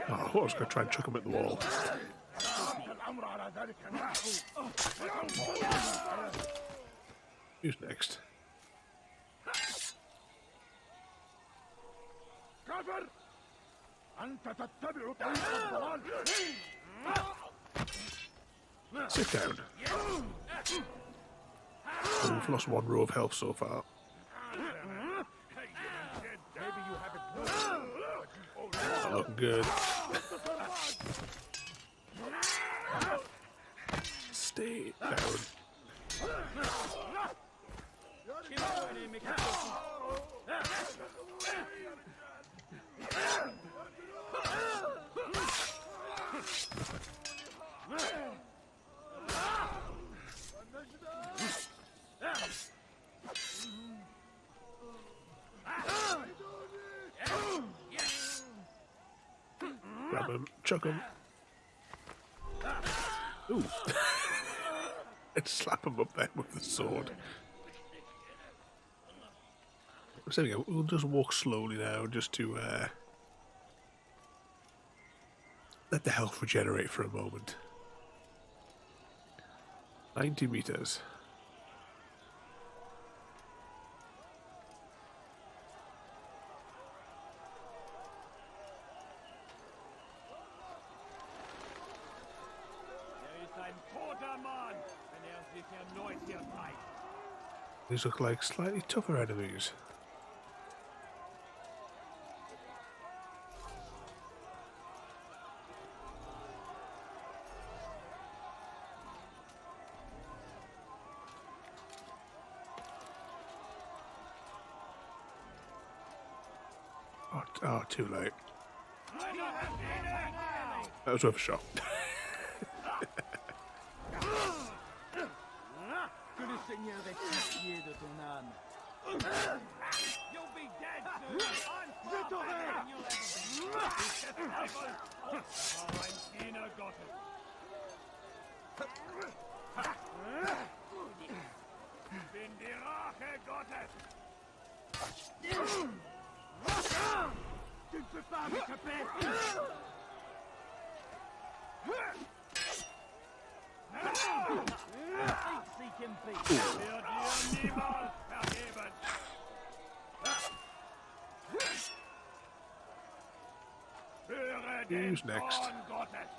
Oh, I was going to try and chuck him at the wall. Who's next? كافر أنت تتبع طريق الضلال. Sit down. Oh, we've lost one row of health so far. Maybe you haven't noticed, but you already Not looking good. Stay down. Grab him, chuck him. Ooh. And slap him up there with the sword. So there we go. We'll just walk slowly now, just to let the health regenerate for a moment. 90 meters. These look like slightly tougher enemies. Oh, too late. That was worth a shot. Que le Seigneur ait pitié de ton âme. You'll be dead soon. Je t'aurai. Bin die Rache Gottes. Tu ne peux pas m'échapper. Seek him peace. Wird dir niemals vergeben. Höre den Who's next? Zorn Gottes.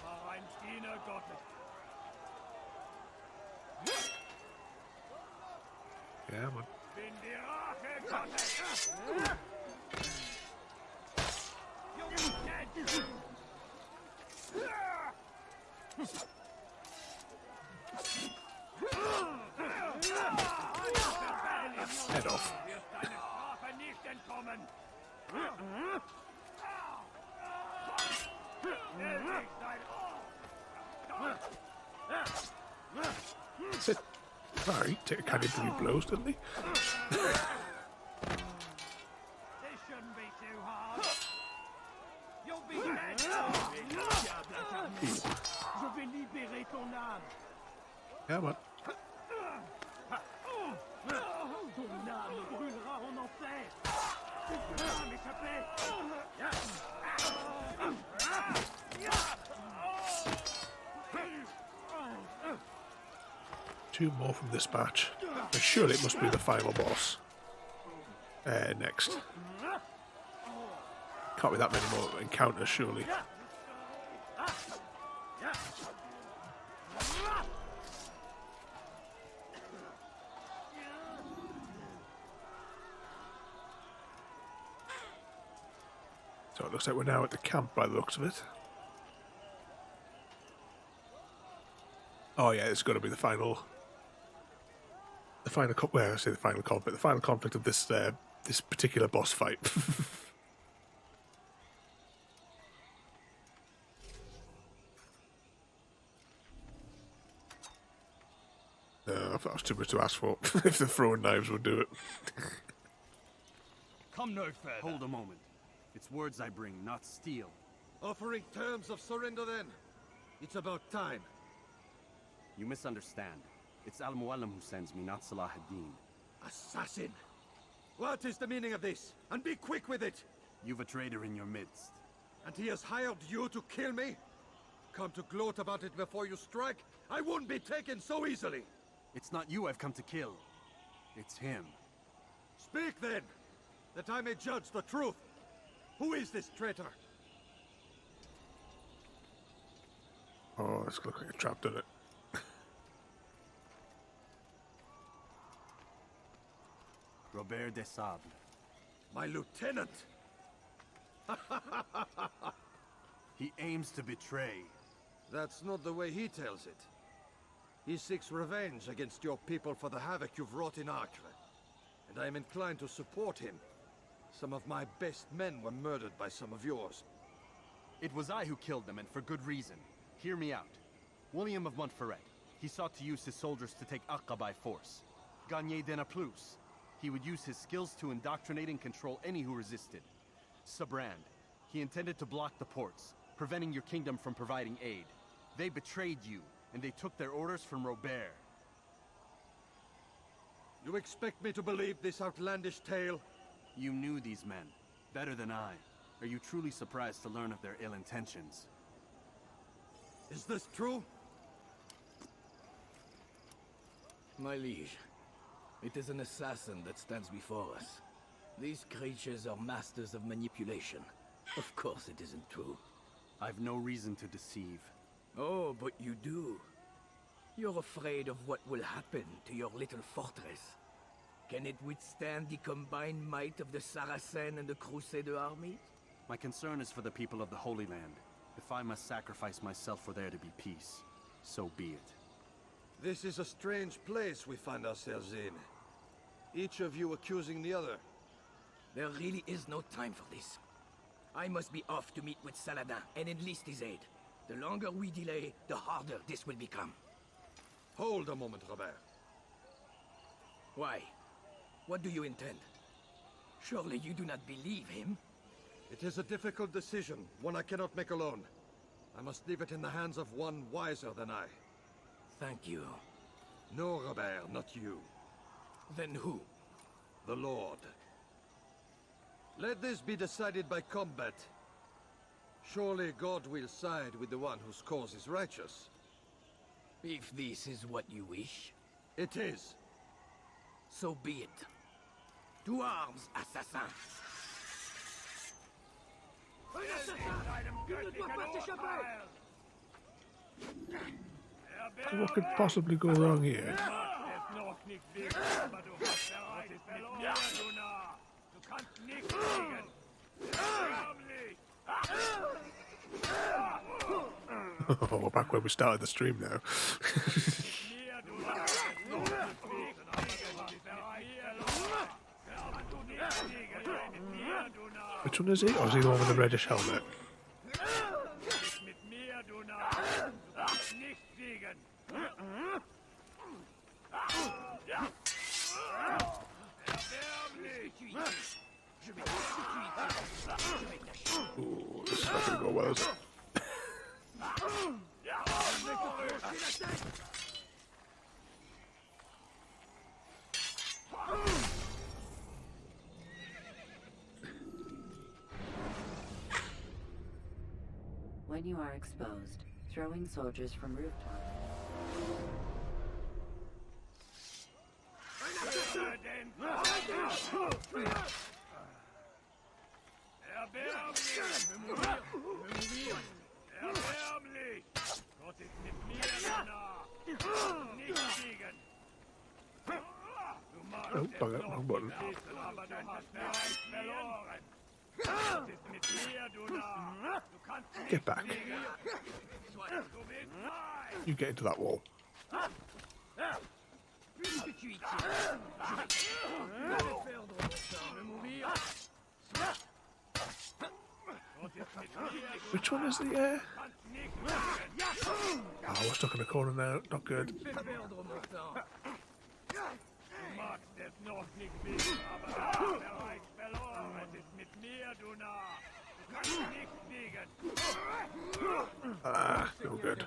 War ein Diener Gottes. Yeah, man. Bin die Rache Gottes. You'll be dead. Head off. That's it. Sorry, take a candy for your blows, didn't he? This shouldn't be too hard. You'll be dead. Je vais libérer ton âme. Yeah, man. Ton âme brûlera en enfer. Tu ne peux pas m'échapper. Two more from this batch. And surely it must be the final boss. Next. Can't be that many more encounters, surely. So it looks like we're now at the camp by the looks of it. Oh yeah, it's got to be the final. Well, I say the final conflict. The final conflict of this this particular boss fight. That was too much to ask for. If the throwing knives would do it. Come no further. Hold a moment. It's words I bring, not steel. Offering terms of surrender then. It's about time. You misunderstand. It's Al-Mualim who sends me, not Salah ad-Din. Assassin! What is the meaning of this? And be quick with it! You've a traitor in your midst. And he has hired you to kill me? Come to gloat about it before you strike? I won't be taken so easily! It's not you I've come to kill. It's him. Speak then, that I may judge the truth. Who is this traitor? Oh, it's looking like a trap, doesn't it? Robert de Sable. My lieutenant! He aims to betray. That's not the way he tells it. He seeks revenge against your people for the havoc you've wrought in Acre. And I am inclined to support him. Some of my best men were murdered by some of yours. It was I who killed them, and for good reason. Hear me out. William of Montferrat. He sought to use his soldiers to take Acre by force. Gagné de Naplouse. He would use his skills to indoctrinate and control any who resisted. Sabrand. He intended to block the ports, preventing your kingdom from providing aid. They betrayed you, and they took their orders from Robert. You expect me to believe this outlandish tale? You knew these men, better than I. Are you truly surprised to learn of their ill intentions? Is this true? My liege, it is an assassin that stands before us. These creatures are masters of manipulation. Of course it isn't true. I've no reason to deceive. Oh, but you do. You're afraid of what will happen to your little fortress. Can it withstand the combined might of the Saracen and the Crusader armies? My concern is for the people of the Holy Land. If I must sacrifice myself for there to be peace, so be it. This is a strange place we find ourselves in. Each of you accusing the other. There really is no time for this. I must be off to meet with Saladin and enlist his aid. The longer we delay, the harder this will become. Hold a moment, Robert. Why? What do you intend? Surely you do not believe him? It is a difficult decision, one I cannot make alone. I must leave it in the hands of one wiser than I. Thank you. No, Robert, not you. Then who? The Lord. Let this be decided by combat. Surely God will side with the one whose cause is righteous. If this is what you wish. It is. So be it. To arms, assassin! What could possibly go wrong here? Oh, we're back where we started the stream now. Which one is he? Or is he the one with the reddish helmet? Ooh, this is not going to go well, is it? When you are exposed, throwing soldiers from rooftops. Oh, bugger, wrong button. Get back. You get into that wall. Which one is the Oh, we're stuck in a corner now. Not good. Ah, no good.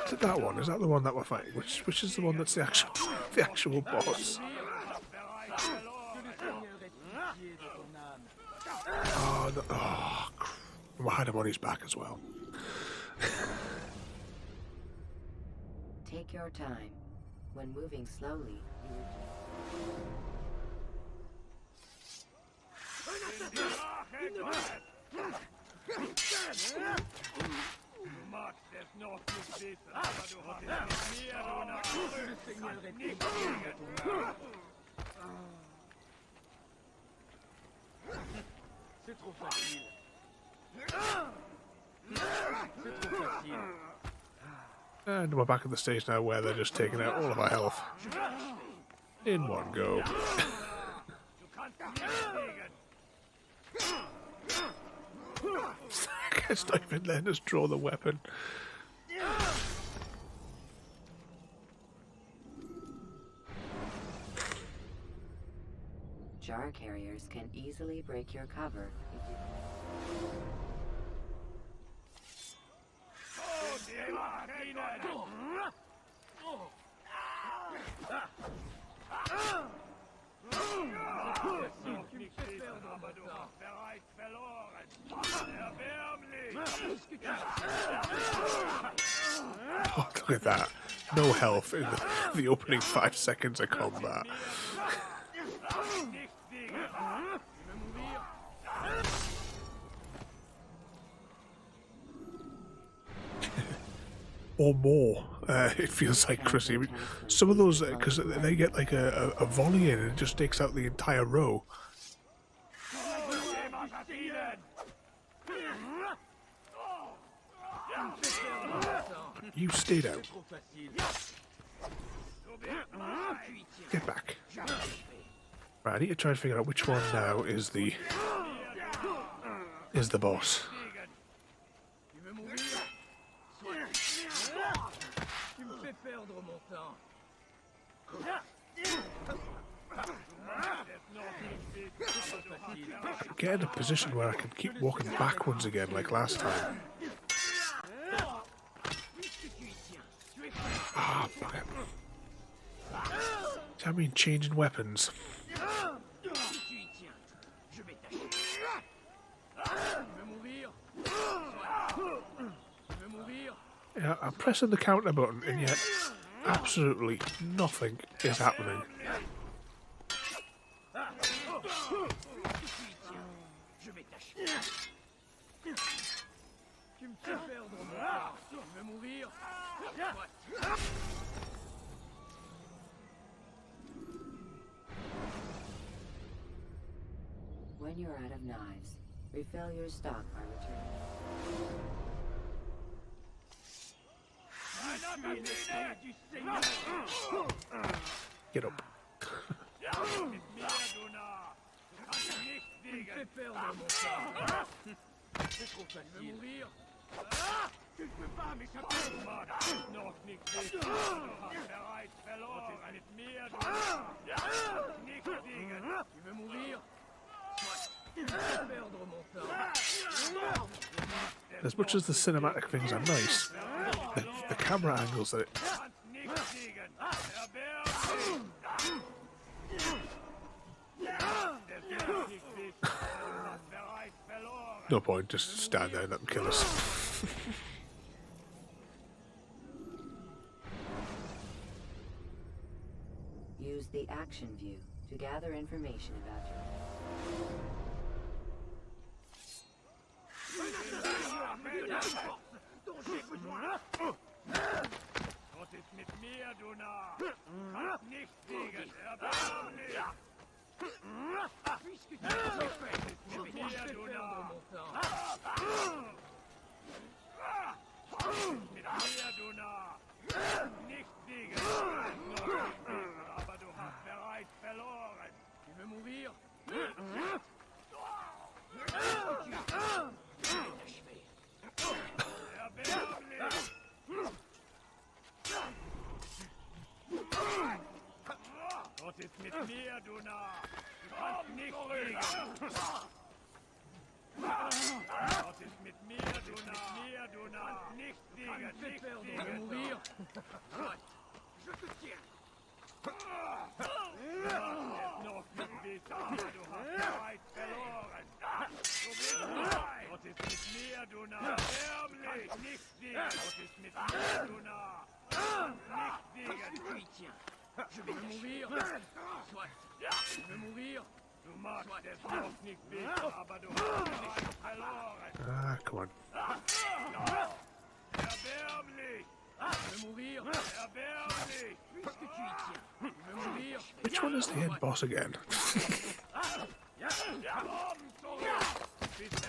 Is it that one? Is that the one that we're fighting? Which is the one that's the actual boss? Oh, no. Oh, I had him on his back as well. Take your time. When moving slowly, you C'est trop facile. C'est trop facile. And we're back at the stage now where they're just taking out all of our health in one go. It's not even letting us draw the weapon. jar carriers can easily break your cover if you... Oh, look at that. No health in the opening 5 seconds of combat. Or more, it feels like, Chrissy. I mean, some of those, because they get like a volley in and it just takes out the entire row. You stayed out. Get back. Right, I need to try and figure out which one now is the boss. Get in a position where I can keep walking backwards again like last time. Ah, fuck it. Does that mean changing weapons? Yeah, I'm pressing the counter button and yet absolutely nothing is happening. When you're out of knives, refill your stock by returning. Get up. As much as the cinematic things are nice, the camera angles that no point, just stand there and let them kill us. Use the action view to gather information about your... mir, du Narr! Erblich! Nicht siegen! Was ist mit mir, du Narr? Nicht siegen! Je vais mourir. Soit. Je vais mourir. Du magst es noch nicht wissen, aber du hast bereits verloren! Ah, come on. Erbärmlich! Je vais mourir. Erbärmlich! Puisque tu y tiens. Je vais mourir. Which one is the head boss again? Oben zurück! Bis es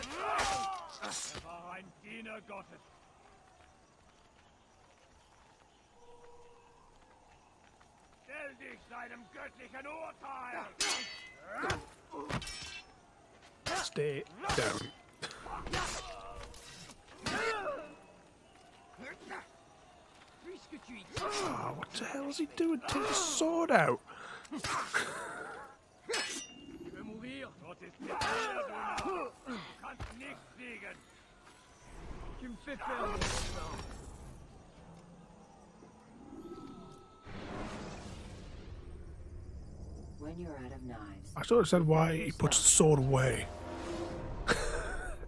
Er war ein Diener Gottes! Stell dich seinem göttlichen Urteil! Stay down. Puisque tu y tiens. Oh, what the hell is he doing? Take the sword out. Je vais mourir. Gott ist mit dir, du Narr! Du kannst nicht siegen! Tu me fais perdre mon sang. When you're out of knives, I sort of said why he puts the sword away.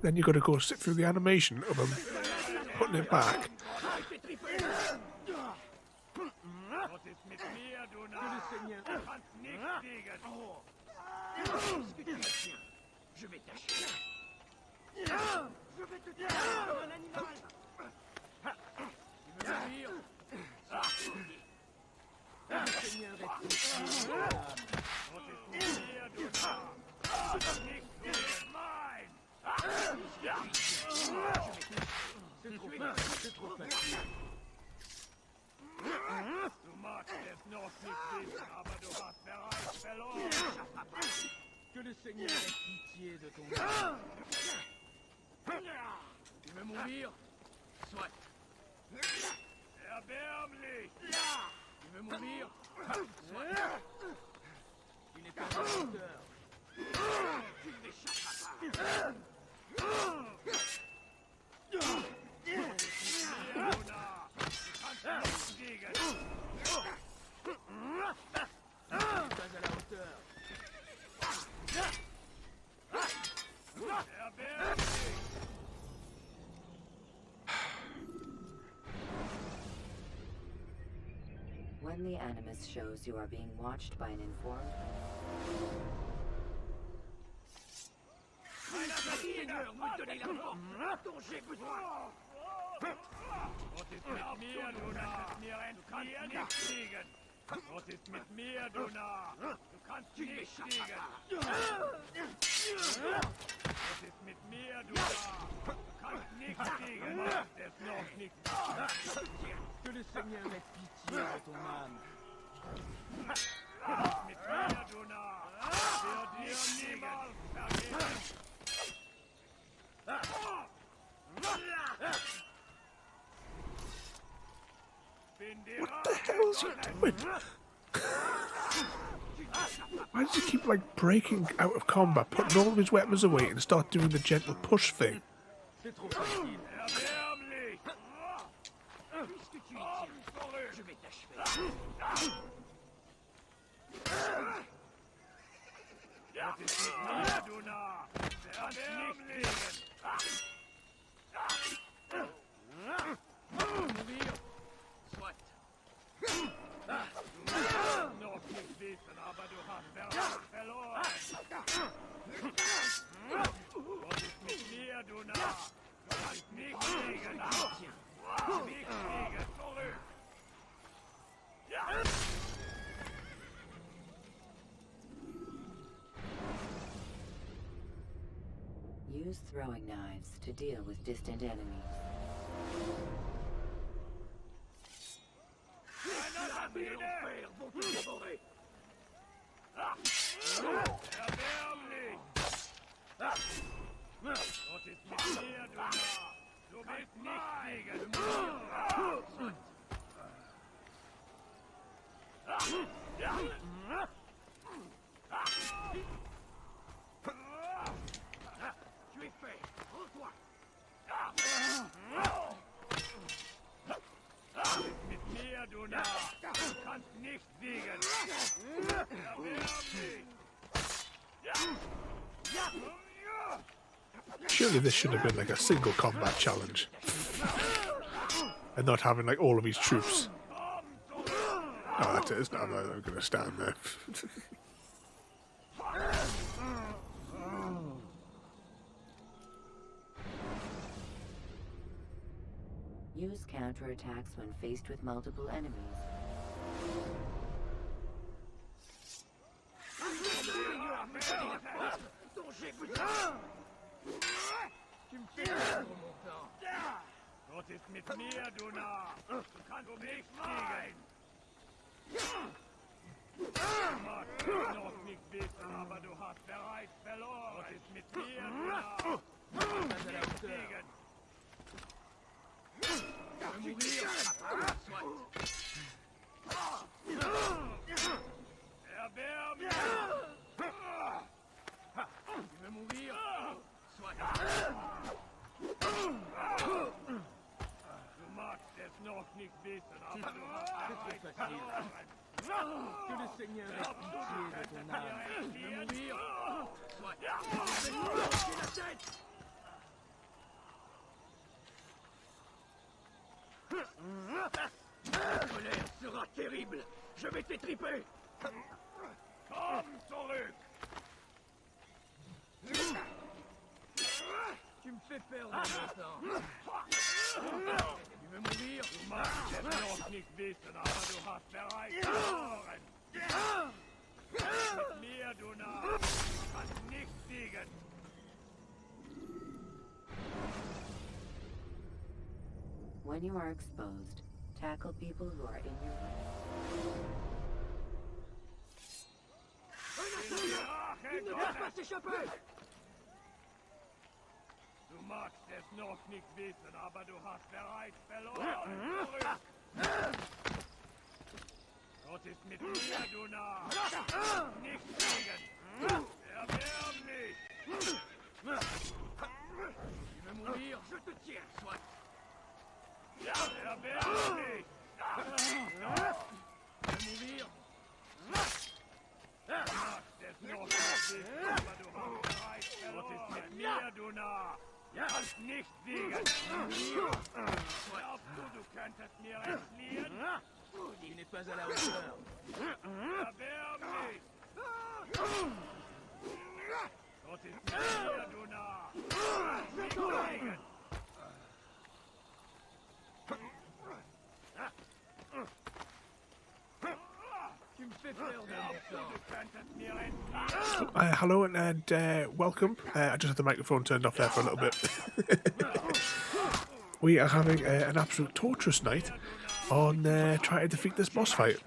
Then you got to go sit through the animation of him putting it back. Gott ist mit mir, du Narr! Du kannst nicht siegen! Puisque tu y tiens. Je vais t'achever. Je vais te tuer comme un animal. Tu veux mourir? Le Seigneur est pitié de ton âme. Gott ist mit mir, du Narr! Du kannst nicht siegen! Mein! C'est trop facile. Du magst es noch nicht wissen, aber du hast bereits verloren! Que le Seigneur ait pitié de ton âme. Tu veux mourir? Soit. Erbärmlich! Tu veux mourir? Soit. Tu n'es pas un auteur. Tu ne m'échapperas pas. when the Animus shows you are being watched by an informed... Was ist mit mir, du Narr? Mir entfliehen nicht fliegen. Was ist mit mir, du Narr? Du kannst nicht fliegen. Was ist mit mir, du Narr? Du kannst nicht fliegen. Machst es noch nicht. Que le Seigneur ait pitié de ton âme. Was ist mit mir, du Narr? Wird dir niemals vergeben. What the hell is he doing? Why does he keep like breaking out of combat, putting all of his weapons away and start doing the gentle push thing? C'est trop facile. Puisque tu y tiens, je vais t'achever. Was ist mit mir, du Narr? Erbärmlich! Mourir. Soit. Noch nicht wissen, aber du hast bereits verloren. Was ist mit mir, du Narr? Du kannst nicht fliegen. Nicht fliegen, zurück. Use throwing knives to deal with distant enemies. Erbärmlich! Was ist mit mir, du Narr? Du willst nicht fliegen. Tu es fait. Rends-toi. Mit mir, du Narr! Du kannst nicht fliegen! Erbärmlich! Surely this should have been like a single combat challenge. And not having like all of his troops. Oh, that's it. It's not like I'm going to stand there. Use counterattacks when faced with multiple enemies. Was ist mit mir, du Narr? Du kannst nicht fliegen! Du magst es noch nicht wissen, aber du hast bereits verloren! Was ist mit mir, du Narr? Du kannst nicht fliegen! Erwärm mich! Tu veux mourir? Soit! Du magst es noch nicht wissen, aber du hast bereits verloren. Que le Seigneur ait pitié de ton âme. Tu veux mourir? Soit! La tête! La colère sera terrible. Je vais t'étriper. Komm zurück! Tu me fais perdre mon temps. Tu veux mourir? Du magst es noch nicht wissen, aber du hast bereits verloren. Mit mir, du Narr, du kannst nicht siegen. When you are exposed, tackle people who are in your way. Il ne va pas s'échapper! Du magst es noch nicht wissen, aber du hast bereits verloren. Zurück! Gott ist mit mir, du Narr. Nicht fliegen! Erwärm mich! Tu veux mourir? Je te tiens, soit! Erwärm mich! Tu veux mourir? Du magst es noch nicht wissen, aber du hast bereits verloren. Gott ist mit mir, du Narr. Kannst nicht siegen! Glaubst du, du könntest mir entfliehen? Tu n'es pas à la hauteur. Erwärm mich! Gott ist mit mir, du Narr! Nicht siegen! Tu me fais perdre mon temps. Du könntest mir entfliehen! Hello and welcome. I just had the microphone turned off there for a little bit. We are having an absolute torturous night on trying to defeat this boss fight.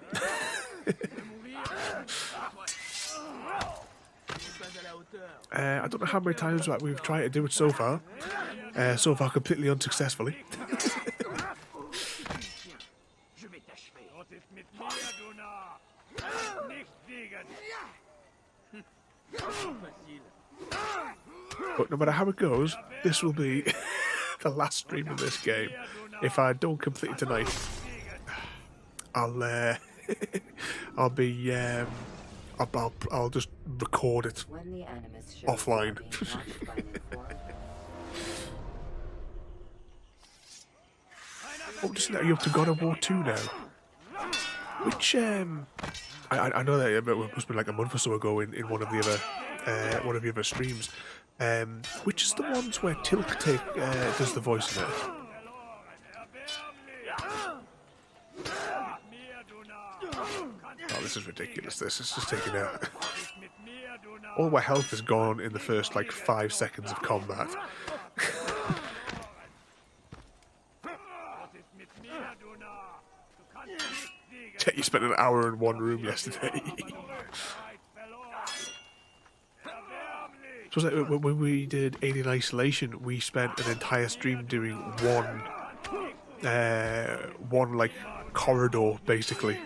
I don't know how many times that we've tried to do it so far. So far completely unsuccessfully. Gott ist mit mir, du Narr! Nicht siegen! But no matter how it goes, this will be the last stream of this game. If I don't complete it tonight, I'll be I'll just record it When the animus shows offline. being watched by an informed Oh, just that you're up to God of War 2 now. Which I know that it must have been like a month or so ago in one of the other streams. Which is the ones where Tilk does the voice in it? Oh, this is ridiculous. This is just taking out. All my health is gone in the first like 5 seconds of combat. You spent an hour in one room yesterday. So like when we did Alien Isolation, we spent an entire stream doing one like corridor basically.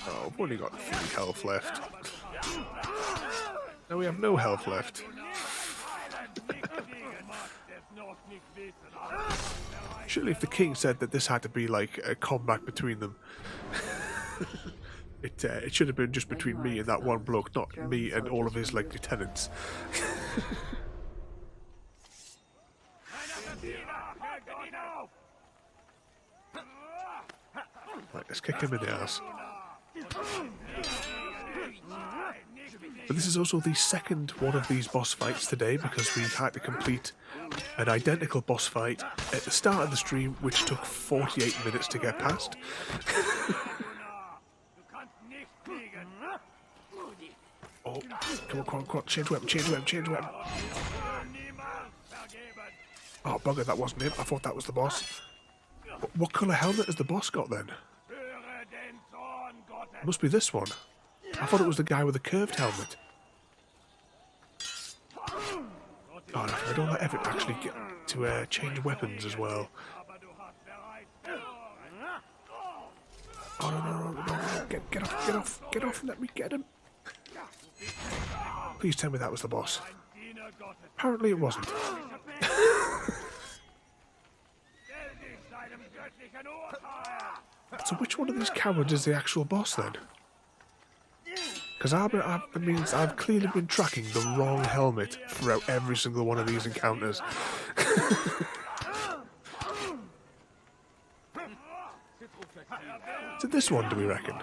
Oh, we've only got 3 health left. No, we have no health left. Surely if the king said that this had to be like a combat between them, it should have been just between me and that one bloke, not me and all of his like lieutenants. Right, let's kick him in the ass. But this is also the second one of these boss fights today, because we had to complete an identical boss fight at the start of the stream, which took 48 minutes to get past. Oh, come on, change weapon. Oh, bugger, that wasn't him. I thought that was the boss. What colour helmet has the boss got then? It must be this one. I thought it was the guy with the curved helmet. Oh, no, I don't let Everett actually get to change weapons as well. Oh, no. Get off and let me get him. Please tell me that was the boss. Apparently it wasn't. So which one of these cowards is the actual boss then? Because that means I've clearly been tracking the wrong helmet throughout every single one of these encounters. Is it this one, do we reckon?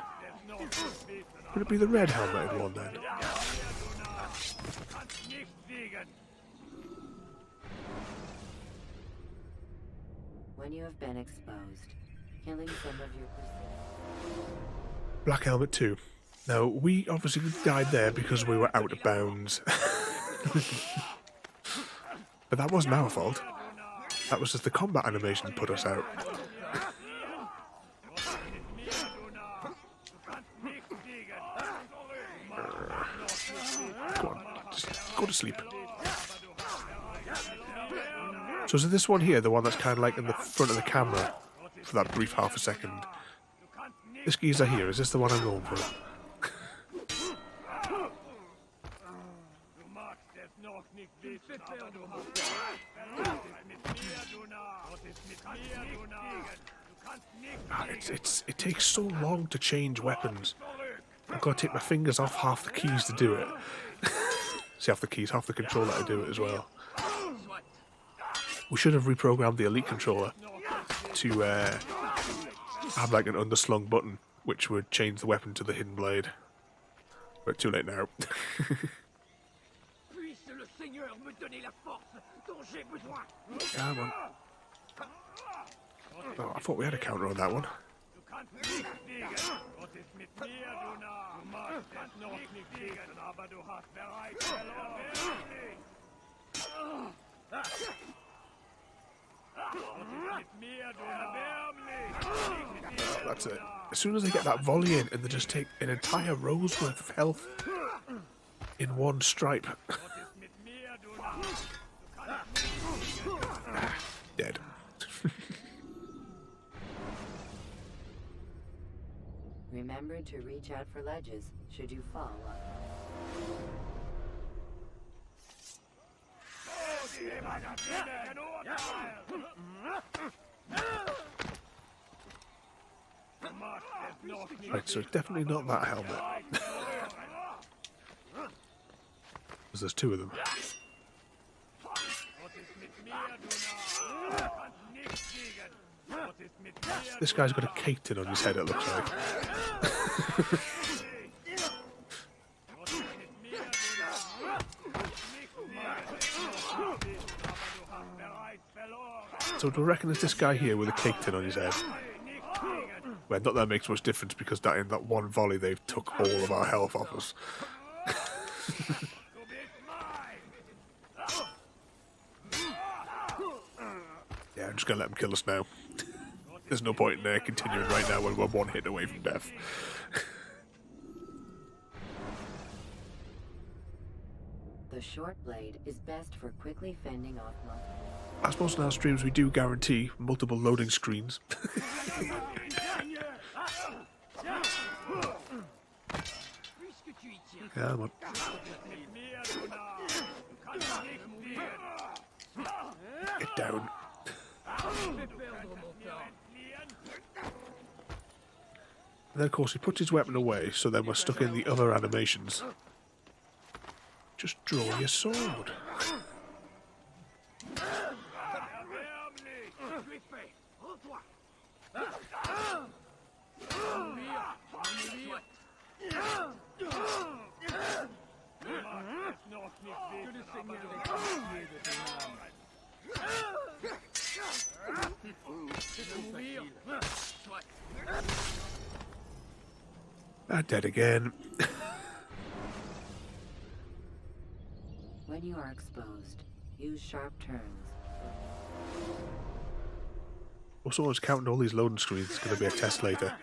Would it be the red helmeted one then? When you have been exposed, killing some of your Black helmet 2. Now, we obviously died there because we were out of bounds. But that wasn't our fault. That was just the combat animation put us out. Go on, just go to sleep. So is it this one here, the one that's kind of like in the front of the camera for that brief half a second? This geezer here, is this the one I'm going for? It takes so long to change weapons. I've got to take my fingers off half the keys to do it. See, half the controller to do it as well. We should have reprogrammed the Elite controller to have like an underslung button, which would change the weapon to the hidden blade. But too late now. Come on. Oh, I thought we had a counter on that one. Oh, that's it. As soon as they get that volley in and they just take an entire row's worth of health in one stripe. Dead. Remember to reach out for ledges should you fall. Right, so it's definitely not that helmet. Because there's two of them. This guy's got a cake tin on his head, it looks like. So do I reckon it's this guy here with a cake tin on his head? Well, not that it makes much difference because that in that one volley they've took all of our health off us. Yeah, I'm just gonna let him kill us now. There's no point in continuing right now when we're one hit away from death. The short blade is best for quickly fending off multiple. I suppose in our streams we do guarantee multiple loading screens. Come on. Get down. And then, of course, he puts his weapon away, so then we're stuck in the other animations. Just draw your sword. Dead again. When you are exposed, use sharp turns. Also, I was counting all these loading screens. It's going to be a test later.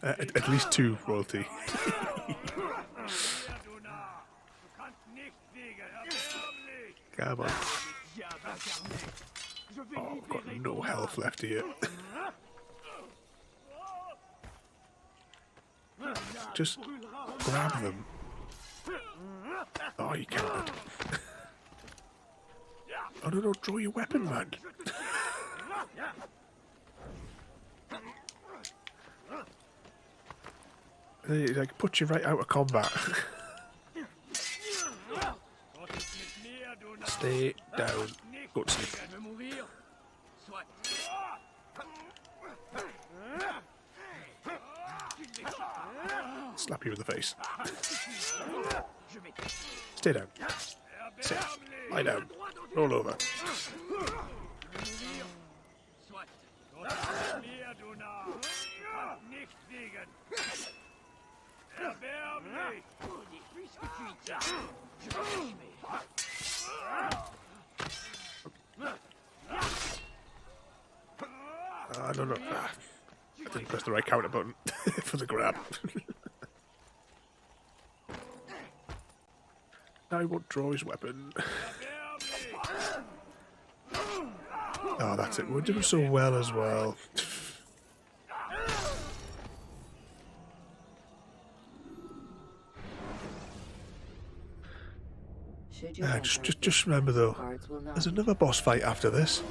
At least 2 royalty. Come on. Oh, I've got no health left here. Just grab them. Oh, you can't. Oh, no, draw your weapon, man. It like puts you right out of combat. Stay down. Go to sleep. Slap you in the face. Stay down. Sit. Lie down. Roll over. No. I didn't press the right counter button for the grab. Now he won't draw his weapon. Oh, that's it. We're doing so well as well. Just remember though, there's another boss fight after this.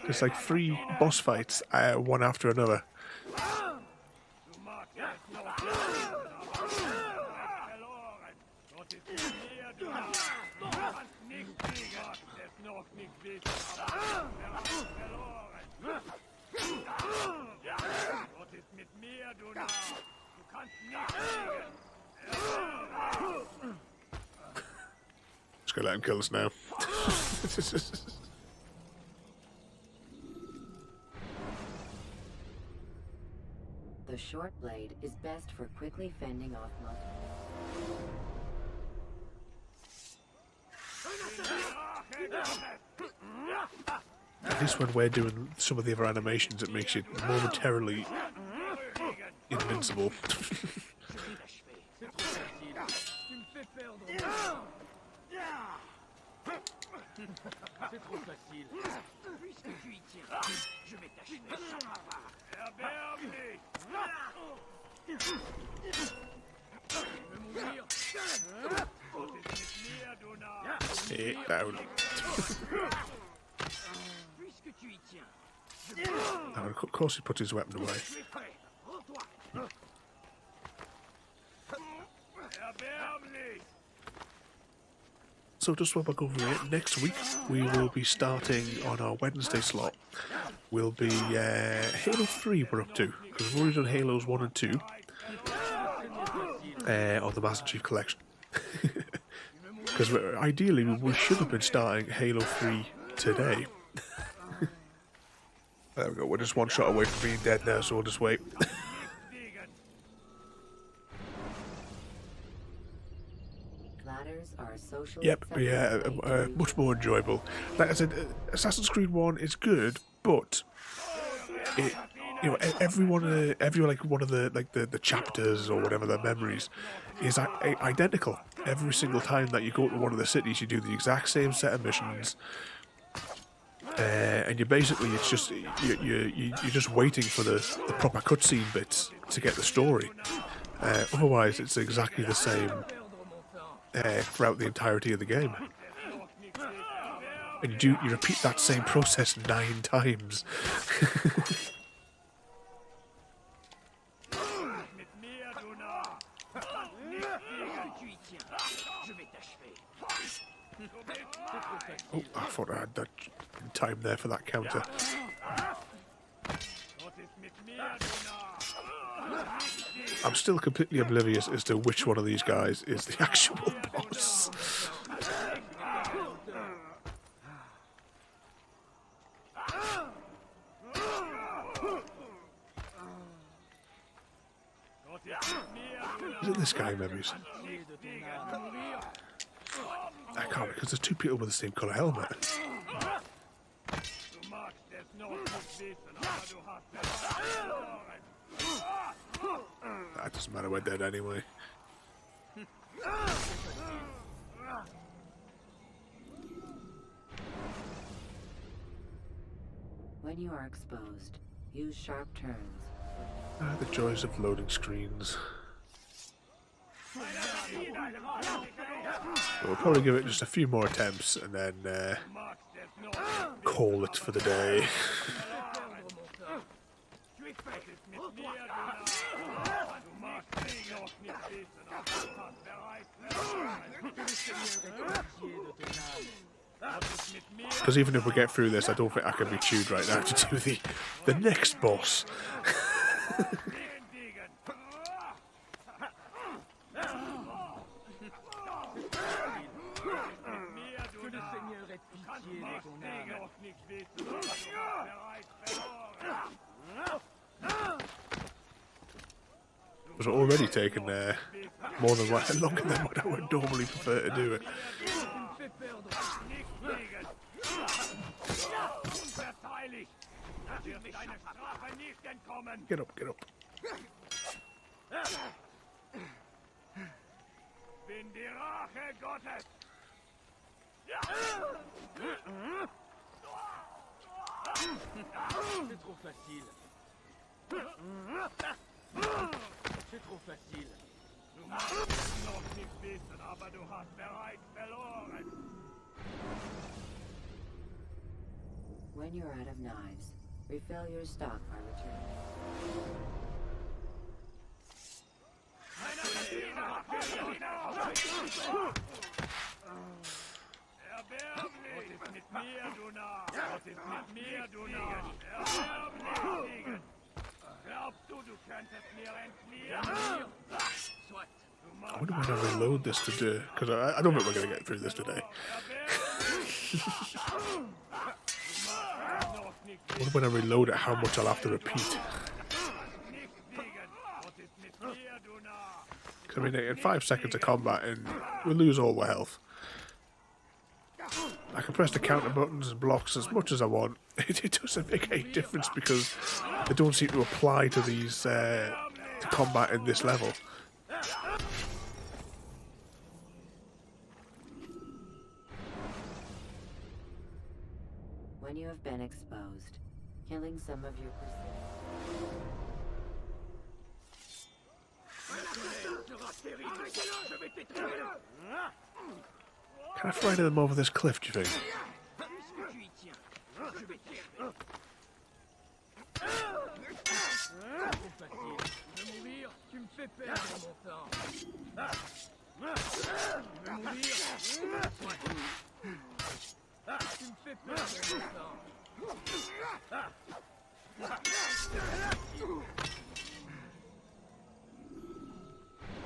There's like 3 boss fights, one after another. Just gonna let him kill us now. The short blade is best for quickly fending off At least when we're doing some of the other animations, it makes you momentarily invincible. Stay down. Now, of course he puts his weapon away. So just while we're going over it, next week we will be starting on our Wednesday slot. Will be Halo 3 we're up to, because we've already done Halos 1 and 2 on the Master Chief Collection. Because ideally we should have been starting Halo 3 today. There we go, we're just one shot away from being dead now, so we'll just wait. Yep, but yeah, much more enjoyable. Like I said, Assassin's Creed 1 is good, but you know, every like one of the chapters or whatever, the memories is identical. Every single time that you go to one of the cities, you do the exact same set of missions. And you're basically, it's just you're just waiting for the proper cutscene bits to get the story. Otherwise, it's exactly the same throughout the entirety of the game. And you repeat that same process 9 times. Oh, I thought I had that time there for that counter. I'm still completely oblivious as to which one of these guys is the actual boss. Is it this guy, maybe? I can't, because there's 2 people with the same colour helmet. That doesn't matter, we're dead anyway. When you are exposed, use sharp turns. The joys of loading screens. We'll probably give it just a few more attempts and then call it for the day. Because even if we get through this, I don't think I can be chewed right now to do the next boss. It's already taken more than longer than what I would normally prefer to do it. Get up, get up. Bin die Rache Gottes. C'est trop facile. C'est trop facile. Du magst es noch nicht wissen, aber du hast bereits verloren. When you're out of knives, refill your stock by returning. Erbärmlich! Was ist mit mir, du Narr? Was ist mit mir, du Narr? Erbärmlich! Glaubst du, du könntest mir entfliehen? I wonder when I reload this to do, because I don't think we're going to get through this today. I wonder when I reload it how much I'll have to repeat. I mean, in 5 seconds of combat and we lose all the health. I can press the counter buttons and blocks as much as I want. It doesn't make any difference because they don't seem to apply to these to combat in this level. When you have been exposed, killing some of your Can I frighten them over this cliff, do you think?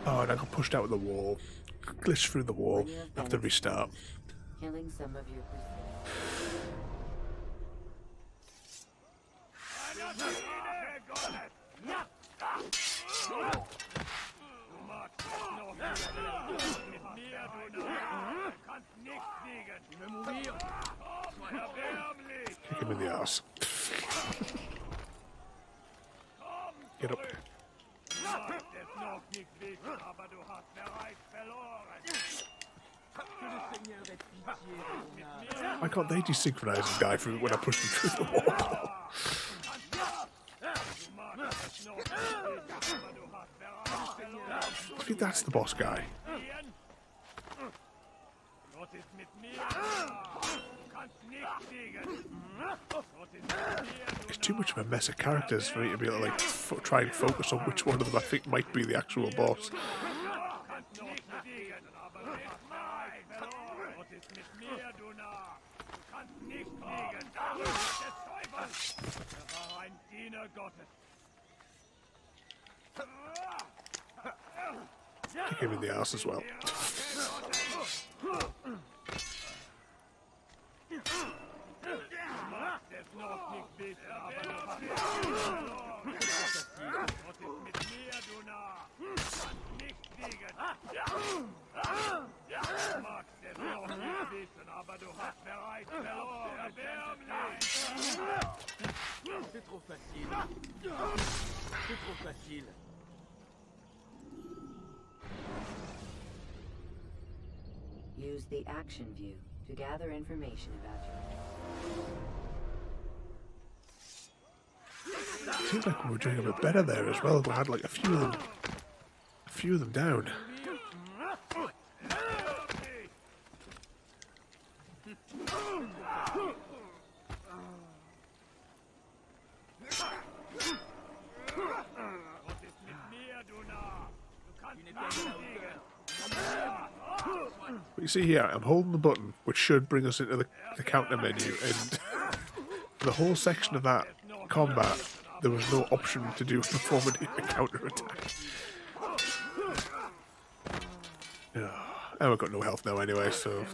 Oh, and I got pushed out of the wall. Glitched through the wall. Have to restart. killing some of your Kick him in the ass. Get up. Why can't they desynchronize this guy through when I push them through the wall? I think that's the boss guy. It's too much of a mess of characters for me to be able to like try and focus on which one of them I think might be the actual boss. Kick him in the ass as well. C'est trop facile. C'est trop facile. Use the action view to gather information about you. Seems like we were doing a bit better there as well. We had like a few of them down. But you see here, I'm holding the button, which should bring us into the counter menu, and the whole section of that combat, there was no option to do perform a counter attack. And we've got no health now anyway, so.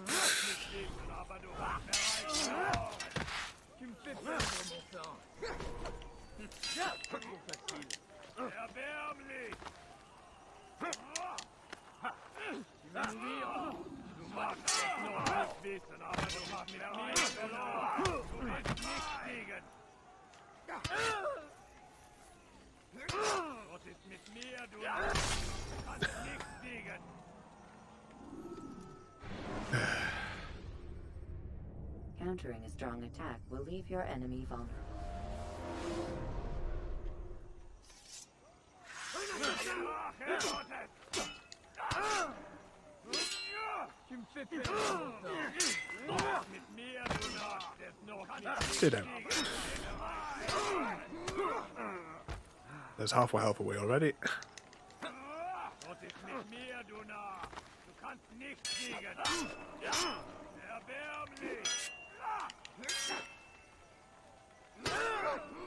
Countering a strong attack will leave your enemy vulnerable. Sit down. There's half my health away already.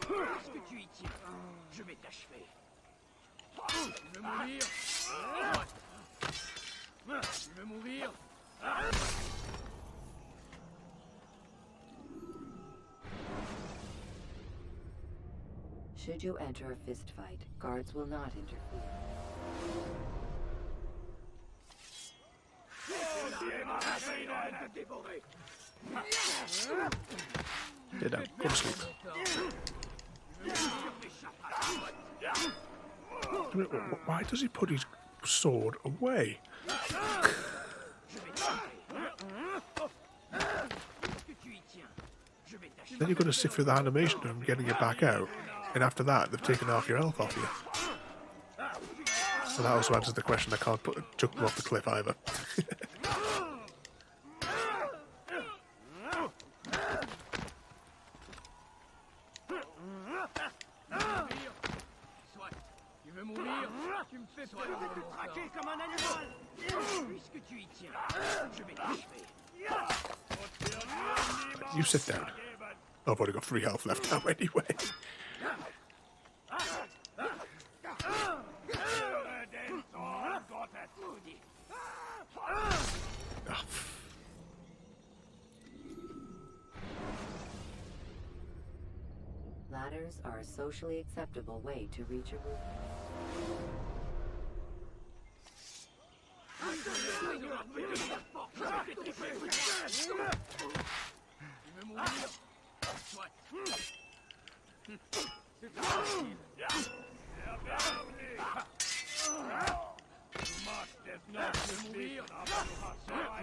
Est-ce que tu y tiens? Je vais t'achever. Tu veux mourir? Tu veux mourir? Should you enter a fist fight, guards will not interfere. Sit down. Go to sleep. Why does he put his sword away? Then you've got to sit through the animation of him getting it back out, and after that, they've taken half your health off you. So that also answers the question I can't chuck them off the cliff either. You sit down. Oh, I've only got 3 health left now anyway. Ladders are a socially acceptable way to reach a roof.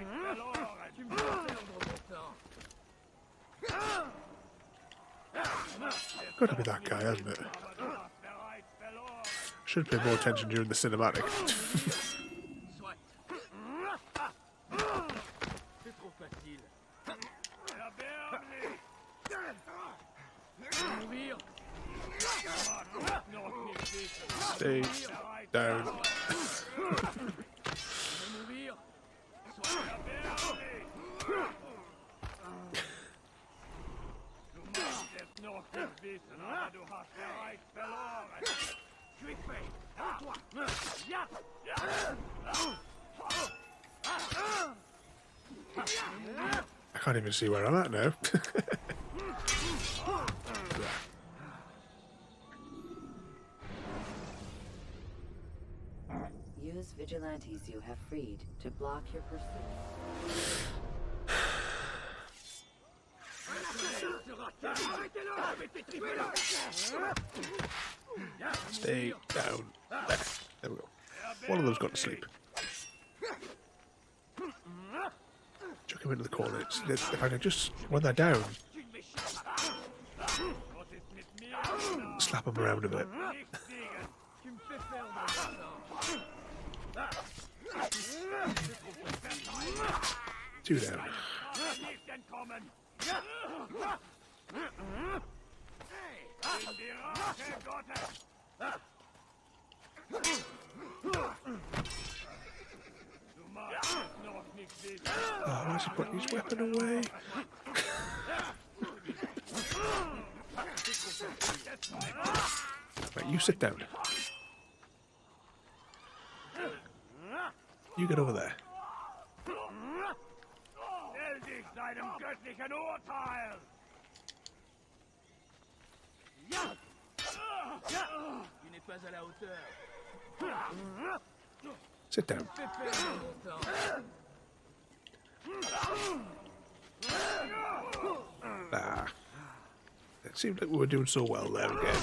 bereit verloren. Tu me fais perdre mon temps. Got to be that guy, hasn't it? Aber du hast bereits verloren. Should pay more attention during the cinematic. Soit. C'est trop facile. Erbärmlich. Mourir. Noch nicht wissen. Stay down. Mourir. Erbärmlich. Du magst es noch nicht wissen, aber du hast bereits verloren. Je suis fait. À toi. Ja! Ja! I can't even see where I'm at now. Use vigilantes you have freed to block your pursuit. Stay down. There we go. One of them's got to sleep. Chuck him into the corner. If I can just, when they're down, slap them around a bit. Tu me fais perdre mon temps. 2 down. Nicht entkommen! In die Rache Gottes! Du magst es noch nicht wissen. Oh, why's he putting his weapon away? Right, you sit down. You get over there. Stell dich seinem göttlichen Urteil! Tu n'es pas à la hauteur. Sit down. Fais perdre mon temps. Ah. It seemed like we were doing so well there again.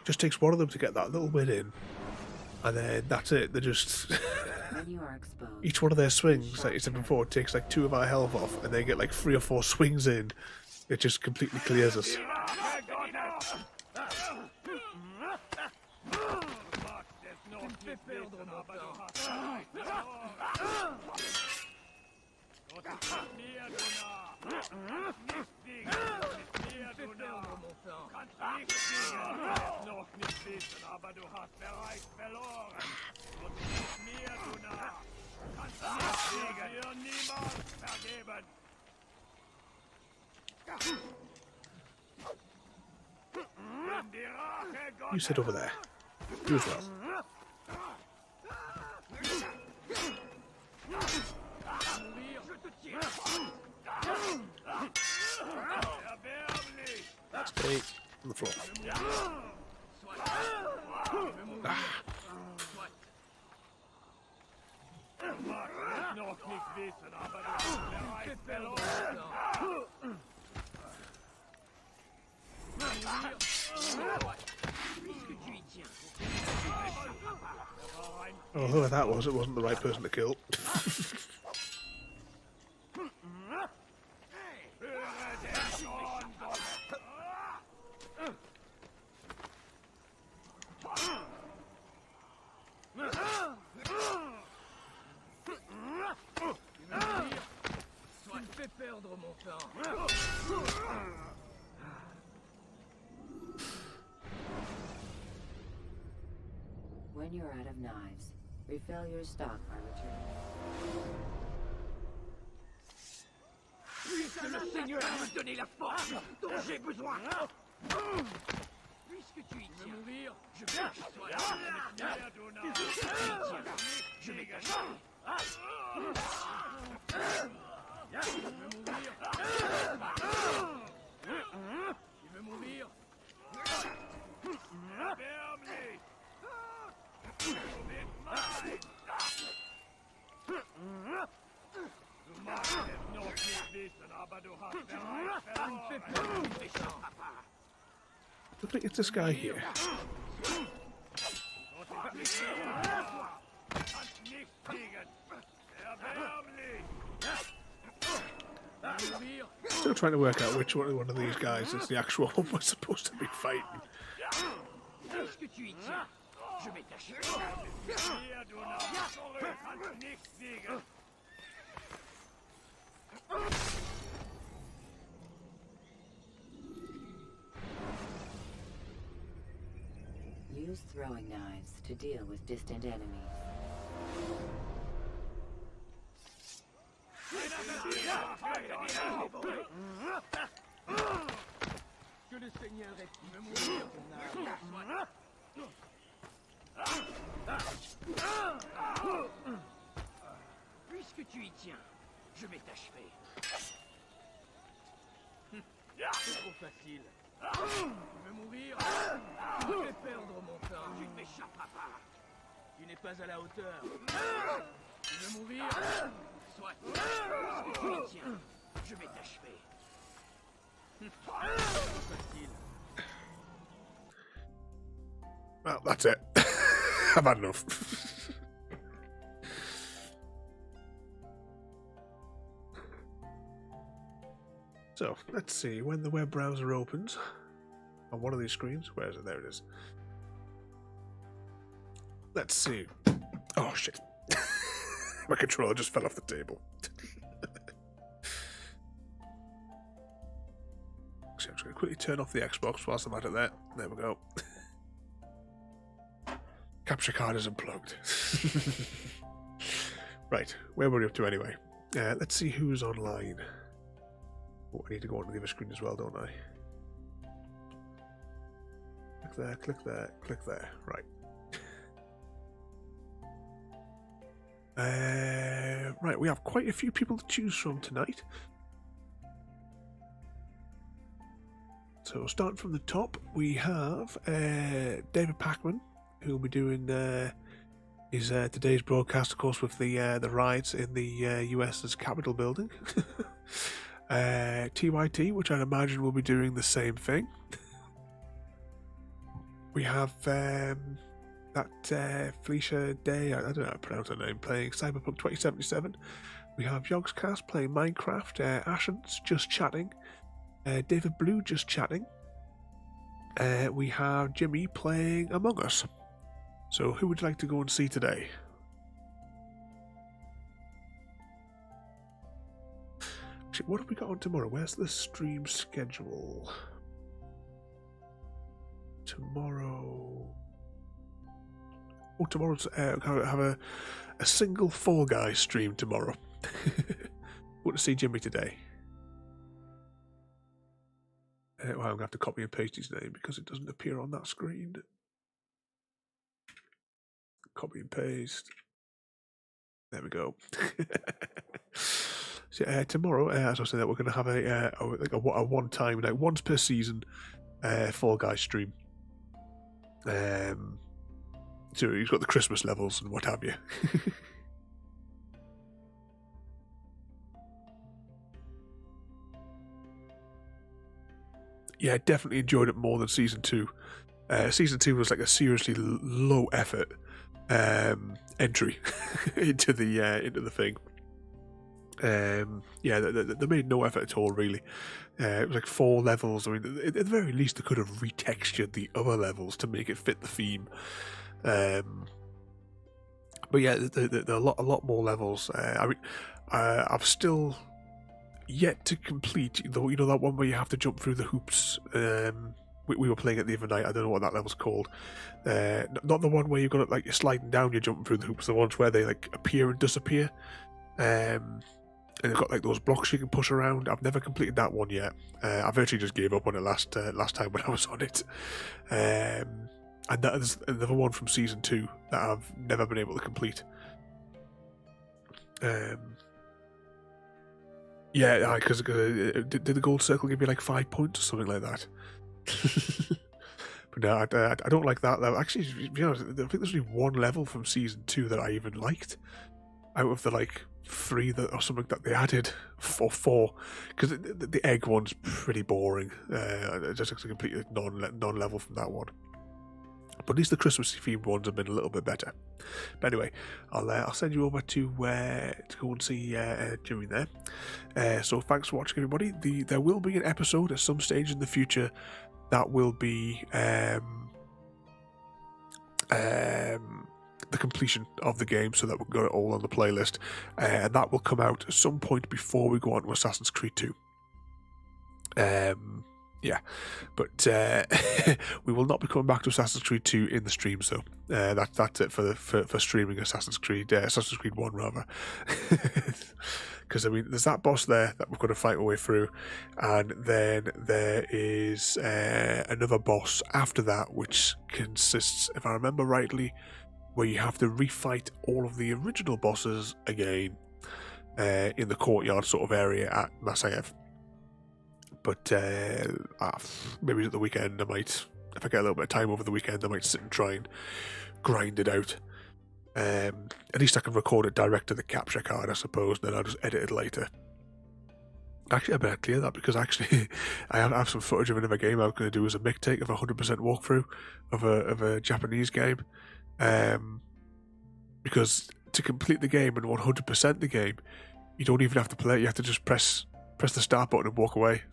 Just takes one of them to get that little bit in. And then that's it. They're just... When you are exposed, Each one of their swings, like you said before, takes like 2 of our health off, and they get like 3 or 4 swings in. It just completely clears us. Fais perdre mon temps. Noch nicht wissen, aber du hast bereits verloren. Und mit mir, du Narr, kannst nicht dir niemals vergeben. Wenn die Rache Gottes... You sit over there. You as well. Erbärmlich! Stay on the floor. Ah. Du magst es noch nicht wissen, aber du hast bereits verloren. Oh, whoever that was, it wasn't the right person to kill. Tu me fais perdre mon temps. when you're out of knives, refill your stock by returning. Puisque le Seigneur m'a donné la force dont j'ai besoin. Puisque tu y tiens, mourir, je vais que tu sois là. Je vais gagner. Tu veux mourir? Du magst es noch nicht wissen, aber du hast bereits verloren. I think it's this guy here. Kannst nicht fliegen. Still trying to work out which one of these guys is the actual one we're supposed to be fighting. Puisque tu y tiens, je vais t'achever. Use throwing knives to deal with distant enemies. Que le Seigneur ait pu me mourir, puisque tu y tiens, je vais t'achever. C'est trop facile. Tu veux mourir? Je vais perdre mon temps. Tu ne m'échapperas pas. Tu n'es pas à la hauteur. Tu veux mourir? Soit. Puisque tu y tiens, je vais t'achever. C'est trop facile. Well, that's it. I've had enough. So, let's see. When the web browser opens on one of these screens, where is it? There it is. Let's see. Oh, shit. My controller just fell off the table. Actually, I'm just going to quickly turn off the Xbox whilst I'm at it there. There we go. Capture card is unplugged. Right, where were we up to anyway? Let's see who's online. Oh, I need to go on to the other screen as well, don't I? Click there, click there, click there. Right. Right, we have quite a few people to choose from tonight. So, starting from the top, we have David Packman, who will be doing his today's broadcast, of course, with the riots in the US's Capitol building. TYT, which I'd imagine will be doing the same thing. We have that Felicia Day, I don't know how to pronounce her name, playing Cyberpunk 2077. We have Yogscast playing Minecraft, Ashens just chatting, David Blue just chatting. We have Jimmy playing Among Us. So who would you like to go and see today? Actually, what have we got on tomorrow? Where's the stream schedule? Tomorrow... Oh, tomorrow's... have a single Fall Guys stream tomorrow. Want to see Jimmy today? Well, I'm going to have to copy and paste his name because it doesn't appear on that screen. Copy and paste. There we go. So tomorrow, as I said, we're going to have a one-time, like once per season, Fall Guys stream. So he's got the Christmas levels and what have you. Yeah, definitely enjoyed it more than season 2. Season 2 was like a seriously low effort entry into the thing. Yeah, they made no effort at all, really. It was like 4 levels. I mean, at the very least, they could have retextured the other levels to make it fit the theme. But yeah, there are a lot more levels. I mean, I've still yet to complete, though, you know, that one where you have to jump through the hoops. We were playing it the other night. I don't know what that level's called. Not the one where you've got it like you're sliding down, you're jumping through the hoops. The ones where they like appear and disappear. And they've got like those blocks you can push around. I've never completed that one yet. I virtually just gave up on it last time when I was on it. And that is another one from season 2 that I've never been able to complete. Yeah, because did the gold circle give you like 5 points or something like that? But no, I don't like that level. Actually, to be honest, I think there's only one level from season 2 that I even liked out of the like 3 that or something that they added, or 4, because the egg one's pretty boring. Just a complete non-level from that one. But at least the Christmassy themed ones have been a little bit better. But anyway, I'll send you over to go and see Jimmy there. So thanks for watching, everybody. There will be an episode at some stage in the future that will be the completion of the game, so that we've got it all on the playlist, and that will come out at some point before we go on to Assassin's Creed 2. Yeah, but we will not be coming back to Assassin's Creed 2 in the streams, though. That's it for streaming Assassin's Creed 1 rather. Because I mean, there's that boss there that we've got to fight our way through, and then there is another boss after that, which consists, if I remember rightly, where you have to refight all of the original bosses again in the courtyard sort of area at Masayev. But maybe at the weekend, I might, if I get a little bit of time over the weekend, I might sit and try and grind it out. At least I can record it direct to the capture card, I suppose, and then I'll just edit it later. Actually, I better clear that, because actually I have some footage of another game I was going to do as a mixtape of a 100% walkthrough of a Japanese game. Because to complete the game and 100% the game, you don't even have to play it, you have to just press the start button and walk away.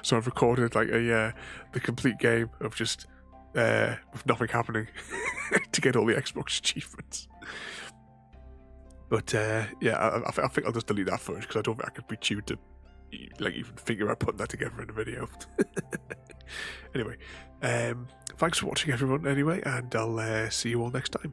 So I've recorded like the complete game of just with nothing happening to get all the Xbox achievements. But yeah, I think I'll just delete that footage, because I don't think I could be tuned to like even figure out putting that together in a video. Anyway, thanks for watching, everyone, anyway, and I'll see you all next time.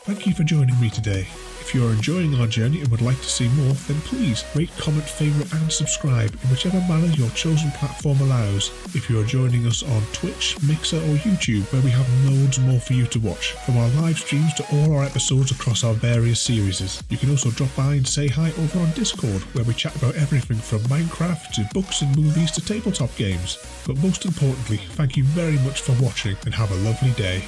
Thank you for joining me today. If you are enjoying our journey and would like to see more, then please rate, comment, favourite and subscribe in whichever manner your chosen platform allows. If you are joining us on Twitch, Mixer or YouTube, where we have loads more for you to watch, from our live streams to all our episodes across our various series. You can also drop by and say hi over on Discord, where we chat about everything from Minecraft to books and movies to tabletop games. But most importantly, thank you very much for watching, and have a lovely day.